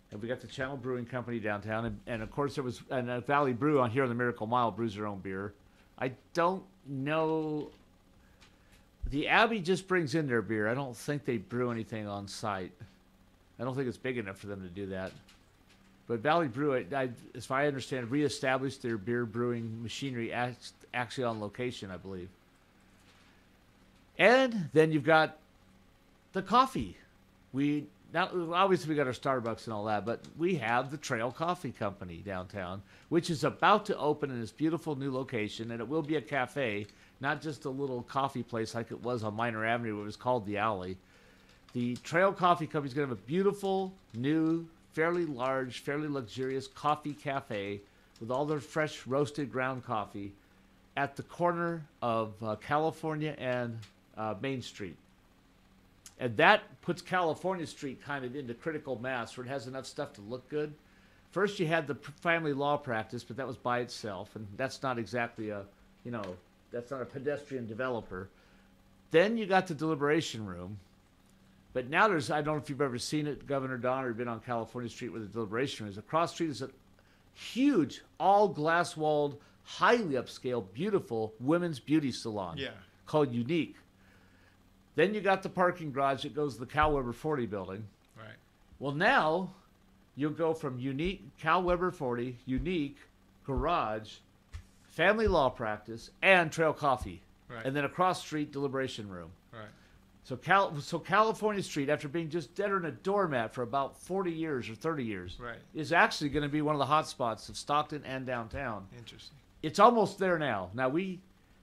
And we got the Channel Brewing Company downtown. And of course, there was Valley Brew on here on the Miracle Mile brews their own beer. I don't know. The Abbey just brings in their beer. I don't think they brew anything on site. I don't think it's big enough for them to do that. But Valley Brew, as far as I understand, reestablished their beer brewing machinery actually on location, I believe. And then you've got the coffee. Now, obviously, we got our Starbucks and all that, but we have the Trail Coffee Company downtown, which is about to open in this beautiful new location, and it will be a cafe, not just a little coffee place like it was on Minor Avenue, where it was called The Alley. The Trail Coffee Company is going to have a beautiful, new, fairly large, fairly luxurious coffee cafe with all their fresh roasted ground coffee at the corner of California and Main Street. And that puts California Street kind of into critical mass where it has enough stuff to look good. First, you had the family law practice, but that was by itself, and that's not exactly that's not a pedestrian developer. Then you got the deliberation room, but now I don't know if you've ever seen it, Governor Don, or been on California Street where the deliberation room is. Across the street is a huge, all glass-walled, highly upscale, beautiful women's beauty salon called Unique. Then you got the parking garage that goes to the Cal Weber 40 building. Right. Well, now you'll go from Unique, Cal Weber 40, Unique, garage, family law practice, and Trail Coffee. Right. And then across the street, deliberation room. Right. So California Street, after being just dead on a doormat for about 40 years or 30 years, Right. is actually going to be one of the hot spots of Stockton and downtown. Interesting. It's almost there now. Now, we've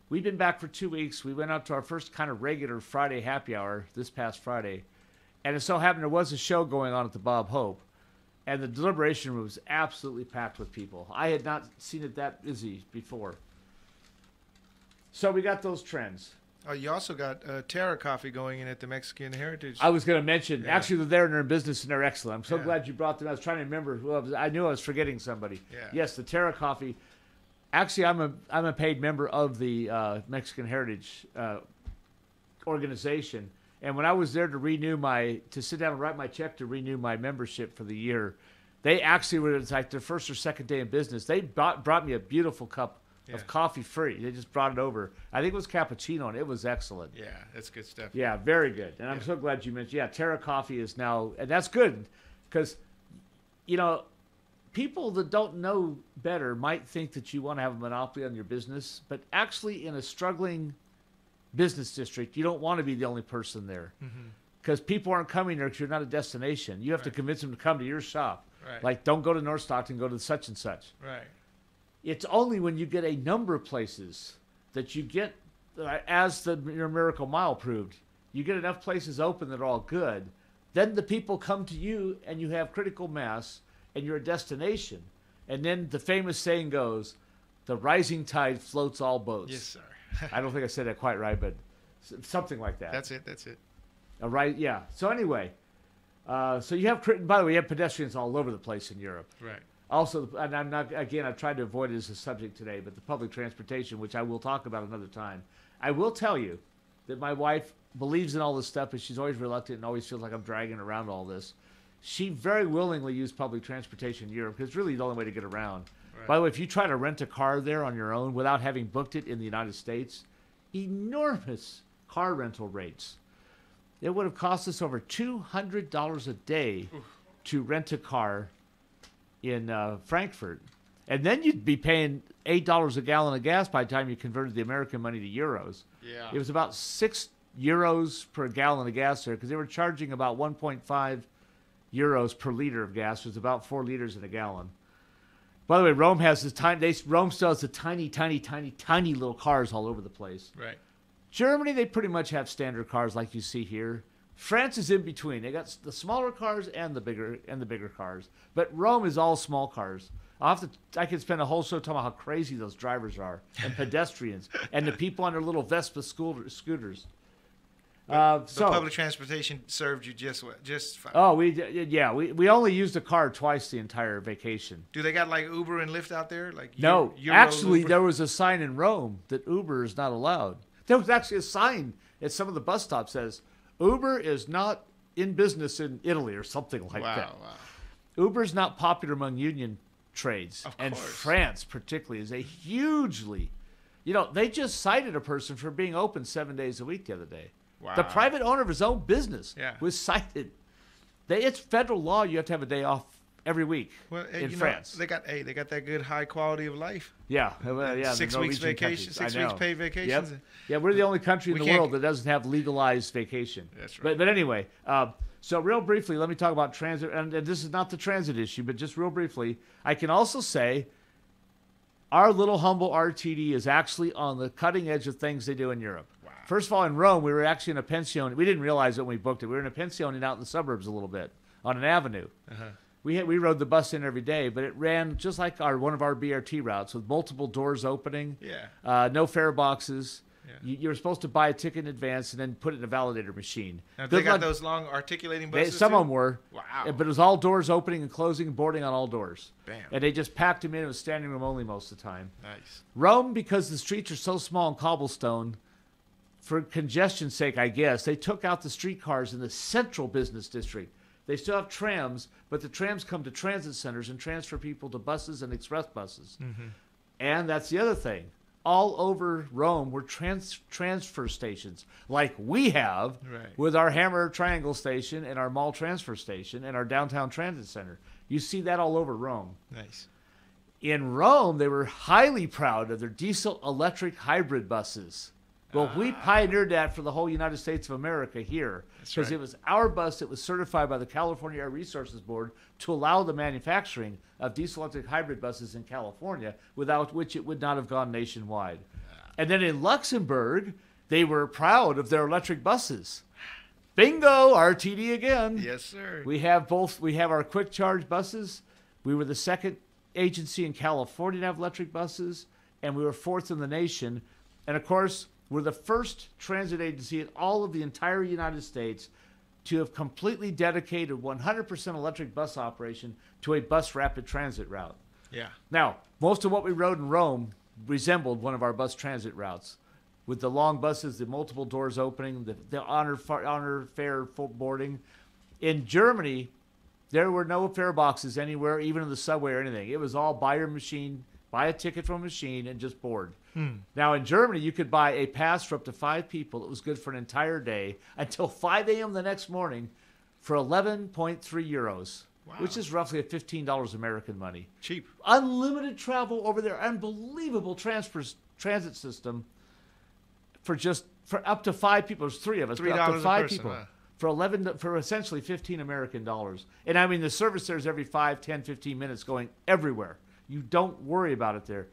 been back for 2 weeks. We went out to our first kind of regular Friday happy hour this past Friday. And it so happened there was a show going on at the Bob Hope. And the deliberation room was absolutely packed with people. I had not seen it that busy before. So we got those trends. Oh, you also got Terra Coffee going in at the Mexican Heritage. I was going to mention, Yeah. actually, they're there and they're in business and they're excellent. I'm so Yeah. glad you brought them. I was trying to remember who I was. I knew I was forgetting somebody. Yeah. Yes, the Terra Coffee. Actually, I'm a paid member of the Mexican Heritage organization, and when I was there to sit down and write my check to renew my membership for the year, they actually were, it's like their first or second day in business. They brought me a beautiful cup of coffee free. They just brought it over. I think it was cappuccino, and it was excellent. Yeah, that's good stuff. Yeah, very good. And I'm so glad you mentioned. Yeah, Terra Coffee is now, and that's good because, people that don't know better might think that you want to have a monopoly on your business, but actually in a struggling business district, you don't want to be the only person there because people aren't coming there because you're not a destination. You have to convince them to come to your shop. Right. Like, don't go to North Stockton, go to such and such. Right. It's only when you get a number of places that you get, as your Miracle Mile proved, you get enough places open that are all good, then the people come to you and you have critical mass and you're a destination. And then the famous saying goes, the rising tide floats all boats. Yes, sir. I don't think I said that quite right, but something like that. That's it. Right, yeah. So anyway, so you have, by the way, you have pedestrians all over the place in Europe. Right. Also, and I've tried to avoid it as a subject today, but the public transportation, which I will talk about another time. I will tell you that my wife believes in all this stuff, but she's always reluctant and always feels like I'm dragging around all this. She very willingly used public transportation in Europe because it's really the only way to get around. Right. By the way, if you try to rent a car there on your own without having booked it in the United States, enormous car rental rates. It would have cost us over $200 a day to rent a car in Frankfurt. And then you'd be paying $8 a gallon of gas by the time you converted the American money to euros. Yeah. It was about 6 euros per gallon of gas there because they were charging about 1.5 euros per liter of gas. It was about 4 liters in a gallon. By the way, Rome has this Rome still has the tiny little cars all over the place. Right. Germany, they pretty much have standard cars like you see here. France is in between. They got the smaller cars and the bigger cars. But Rome is all small cars. I could spend a whole show talking about how crazy those drivers are and pedestrians and the people on their little Vespa scooters. So public transportation served you just fine. Oh, we only used a car twice the entire vacation. Do they got like Uber and Lyft out there? Like no, Euro actually, Uber? there was a sign in Rome that Uber is not allowed. There was actually a sign at some of the bus stops says Uber is not in business in Italy or something like that. Wow. Uber is not popular among union trades, Of and course. France particularly is a hugely, they just cited a person for being open 7 days a week the other day. Wow. The private owner of his own business was cited. It's federal law. You have to have a day off every week in France. They got that good high quality of life. Yeah, yeah. 6 weeks vacation, countries. 6 weeks paid vacations. Yep. Yeah, we're the only country in We the can't- world that doesn't have legalized vacation. That's right. But anyway, so real briefly, let me talk about transit. And this is not the transit issue, but just real briefly, I can also say our little humble RTD is actually on the cutting edge of things they do in Europe. Wow. First of all, in Rome, we were actually in a pension. We didn't realize it when we booked it. We were in a pension out in the suburbs a little bit on an avenue. Uh-huh. We rode the bus in every day, but it ran just like one of our BRT routes with multiple doors opening. Yeah. No fare boxes. Yeah. You were supposed to buy a ticket in advance and then put it in a validator machine. Now, they got those long articulating buses. Some too? of them were. Wow. But it was all doors opening and closing and boarding on all doors. Bam. And they just packed them in. It was standing room only most of the time. Nice. Rome, because the streets are so small and cobblestone, for congestion's sake, I guess, they took out the streetcars in the central business district. They still have trams, but the trams come to transit centers and transfer people to buses and express buses. Mm-hmm. And that's the other thing. All over Rome were transfer stations, like we have with our Hammer Triangle station and our Mall Transfer Station and our downtown transit center. You see that all over Rome. Nice. In Rome, they were highly proud of their diesel-electric hybrid buses. Well, we pioneered that for the whole United States of America here because it was our bus that was certified by the California Air Resources Board to allow the manufacturing of diesel-electric hybrid buses in California, without which it would not have gone nationwide. And then in Luxembourg, they were proud of their electric buses. Bingo, RTD again. Yes, sir. We have both. We have our quick charge buses. We were the second agency in California to have electric buses, and we were fourth in the nation. And of course, we're the first transit agency in all of the entire United States to have completely dedicated 100% electric bus operation to a bus rapid transit route. Yeah. Now, most of what we rode in Rome resembled one of our bus transit routes, with the long buses, the multiple doors opening, the honor fare full boarding. In Germany, there were no fare boxes anywhere, even in the subway or anything. It was all buy a ticket from a machine, and just board. Now, in Germany, you could buy a pass for up to 5 people. It was good for an entire day until 5 a.m. the next morning for 11.3 euros, which is roughly $15 American money. Cheap. Unlimited travel over their unbelievable transit system for up to 5 people. There's 3 of us, but up to 5 people. For essentially $15 American dollars. And I mean, the service there is every 5, 10, 15 minutes going everywhere. You don't worry about it there.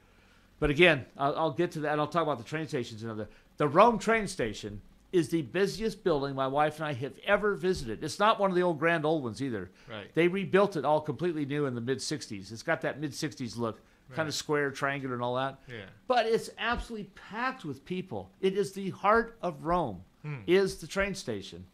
But again, I'll get to that, and I'll talk about the train stations another. The Rome train station is the busiest building my wife and I have ever visited. It's not one of the old grand old ones either. Right. They rebuilt it all completely new in the mid-'60s. It's got that mid-'60s look, kind of square, triangular, and all that. Yeah. But it's absolutely packed with people. It is the heart of Rome, is the train station.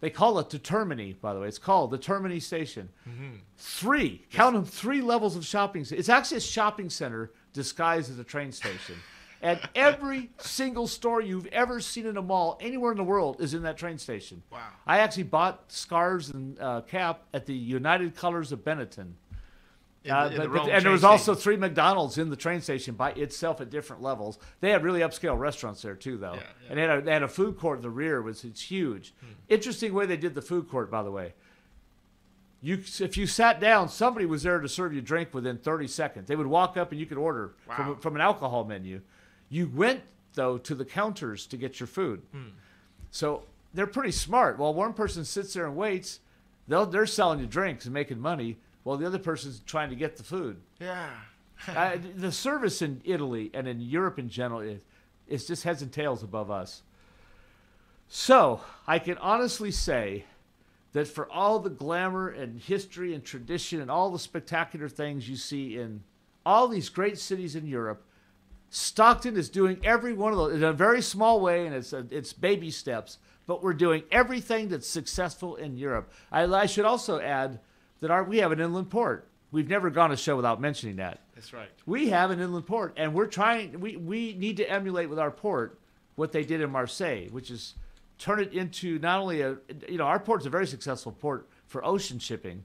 They call it the Termini, by the way. It's called the Termini Station. Mm-hmm. Count them, 3 levels of shopping. It's actually a shopping center disguised as a train station. And every single store you've ever seen in a mall anywhere in the world is in that train station. Wow. I actually bought scarves and cap at the United Colors of Benetton. And there was also 3 McDonald's in the train station by itself at different levels. They had really upscale restaurants there too, though. And they had a food court in the rear. It's huge. Interesting way they did the food court, by the way. If you sat down, somebody was there to serve you a drink within 30 seconds. They would walk up and you could order from an alcohol menu. You went, though, to the counters to get your food. So they're pretty smart. While one person sits there and waits, they're selling you drinks and making money, while the other person's trying to get the food. Yeah. The service in Italy and in Europe in general is just heads and tails above us. So I can honestly say that for all the glamour and history and tradition and all the spectacular things you see in all these great cities in Europe, Stockton is doing every one of those in a very small way, and it's baby steps, but we're doing everything that's successful in Europe. I should also add that we have an inland port. We've never gone a show without mentioning that. That's right. We have an inland port, and we need to emulate with our port what they did in Marseille, which is turn it into not only our port's a very successful port for ocean shipping.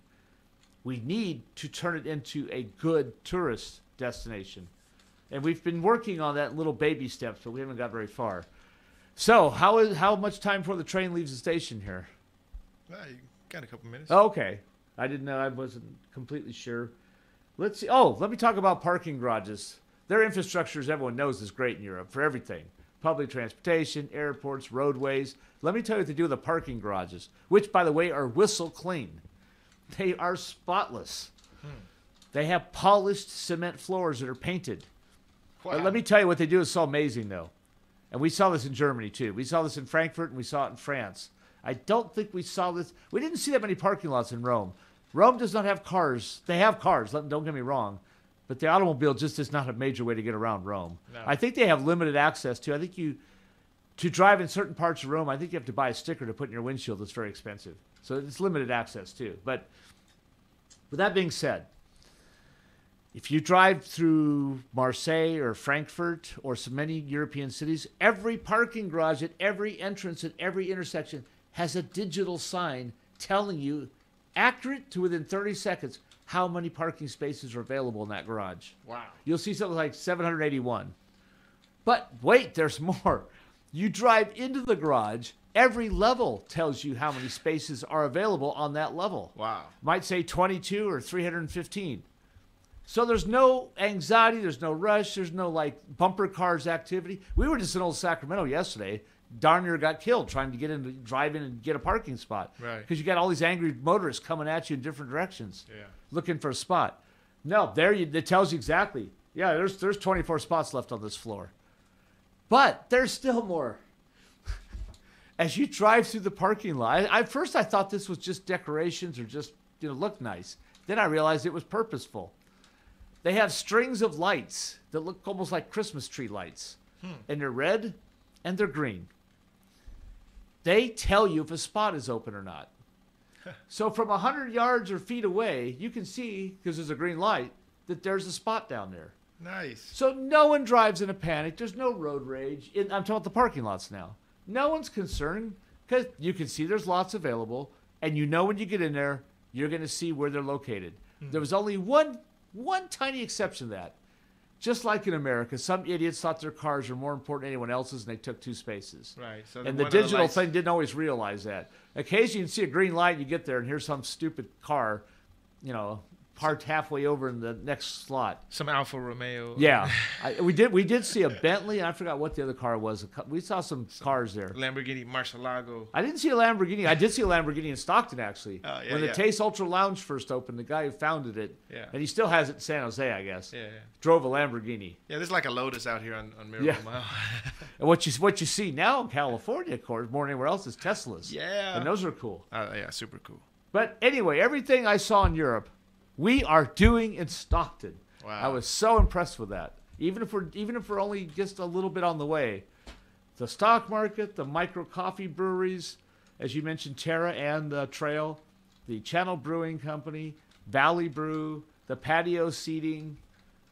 We need to turn it into a good tourist destination. And we've been working on that in little baby steps, but we haven't got very far. So how much time before the train leaves the station here? Well, you got a couple minutes. Oh, okay. I didn't know. I wasn't completely sure. Let's see. Oh, let me talk about parking garages. Their infrastructure, as everyone knows, is great in Europe for everything. Public transportation, airports, roadways. Let me tell you what they do with the parking garages, which, by the way, are whistle clean. They are spotless. They have polished cement floors that are painted. Wow. Let me tell you what they do is so amazing, though. And we saw this in Germany, too. We saw this in Frankfurt, and we saw it in France. I don't think we saw this. We didn't see that many parking lots in Rome. Rome does not have cars. They have cars, don't get me wrong. But the automobile just is not a major way to get around Rome. No. I think they have limited access to. I think to drive in certain parts of Rome, I think you have to buy a sticker to put in your windshield that's very expensive. So it's limited access, too. But with that being said, if you drive through Marseille or Frankfurt or so many European cities, every parking garage at every entrance at every intersection has a digital sign telling you, accurate to within 30 seconds, how many parking spaces are available in that garage. Wow. You'll see something like 781. But wait, there's more. You drive into the garage, every level tells you how many spaces are available on that level. Wow. Might say 22 or 315. So there's no anxiety, there's no rush, there's no like bumper cars activity. We were just in Old Sacramento yesterday. Darn near got killed trying to drive in and get a parking spot. Right. Because you got all these angry motorists coming at you in different directions. Yeah. Looking for a spot. No, it tells you exactly. Yeah, there's 24 spots left on this floor. But there's still more. As you drive through the parking lot, at first I thought this was just decorations or just look nice. Then I realized it was purposeful. They have strings of lights that look almost like Christmas tree lights. And they're red and they're green. They tell you if a spot is open or not. So from 100 yards or feet away, you can see, because there's a green light, that there's a spot down there. Nice. So no one drives in a panic. There's no road rage. I'm talking about the parking lots now. No one's concerned because you can see there's lots available. And when you get in there, you're going to see where they're located. There was only one tiny exception to that. Just like in America, some idiots thought their cars were more important than anyone else's, and they took 2 spaces. Right. So And the digital thing didn't always realize that. Occasionally, you can see a green light, and you get there, and here's some stupid car, parked halfway over in the next slot. Some Alfa Romeo. Yeah, we did see a Bentley, and I forgot what the other car was. We saw some cars there. Lamborghini Murcielago. I didn't see a Lamborghini. I did see a Lamborghini in Stockton, actually. Oh, yeah, when the yeah. Taste Ultra Lounge first opened, the guy who founded it, Yeah. and he still has it in San Jose, I guess, Yeah. drove a Lamborghini. Yeah, there's like a Lotus out here on Miracle Yeah. Mile. And what you see now in California, of course, more than anywhere else, is Teslas. Yeah. And those are cool. Yeah, super cool. But anyway, everything I saw in Europe, we are doing in Stockton. Wow. I was so impressed with that. Even if we're only just a little bit on the way. The stock market, the micro coffee breweries, as you mentioned, Terra and the Trail, the Channel Brewing Company, Valley Brew, the patio seating,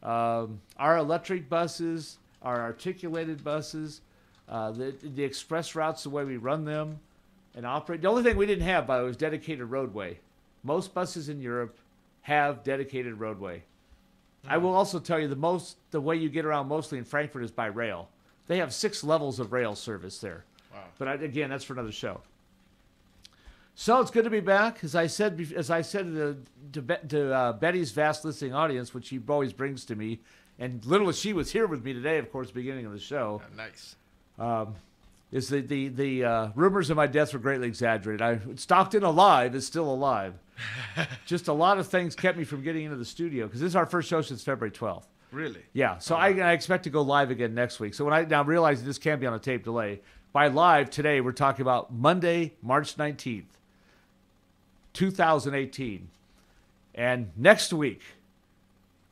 our electric buses, our articulated buses, the express routes, the way we run them and operate. The only thing we didn't have, by the way, was dedicated roadway. Most buses in Europe have dedicated roadway. I will also tell you the way you get around mostly in Frankfurt is by rail. They have 6 levels of rail service there. Wow. But again, that's for another show. So it's good to be back. As I said to Betty's vast listening audience, which she always brings to me, and literally she was here with me today, of course, beginning of the show. Nice. Is the rumors of my death were greatly exaggerated. Stockton Alive is still alive. Just a lot of things kept me from getting into the studio because this is our first show since February 12th. Really? Yeah, so I expect to go live again next week. So when I now realize this can be on a tape delay, By live today, we're talking about Monday, March 19th, 2018. And next week,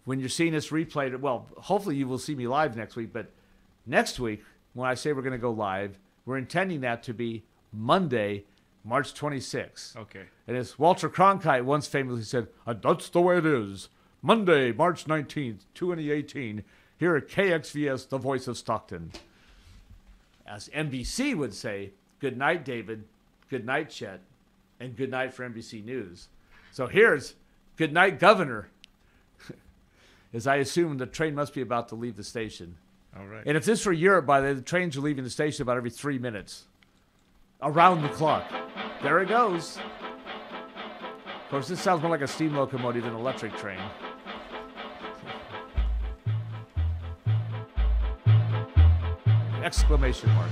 when you're seeing this replayed, well, hopefully you will see me live next week, but next week, when I say we're going to go live, we're intending that to be Monday, March 26th. Okay. And as Walter Cronkite once famously said, that's the way it is. Monday, March 19th, 2018, here at KXVS, the voice of Stockton. As NBC would say, good night, David, good night, Chet, and good night for NBC News. So here's good night, Governor, as I assume the train must be about to leave the station. All right. And if this were Europe, by the trains are leaving the station about every 3 minutes. Around the clock. There it goes. Of course, this sounds more like a steam locomotive than an electric train. Exclamation mark.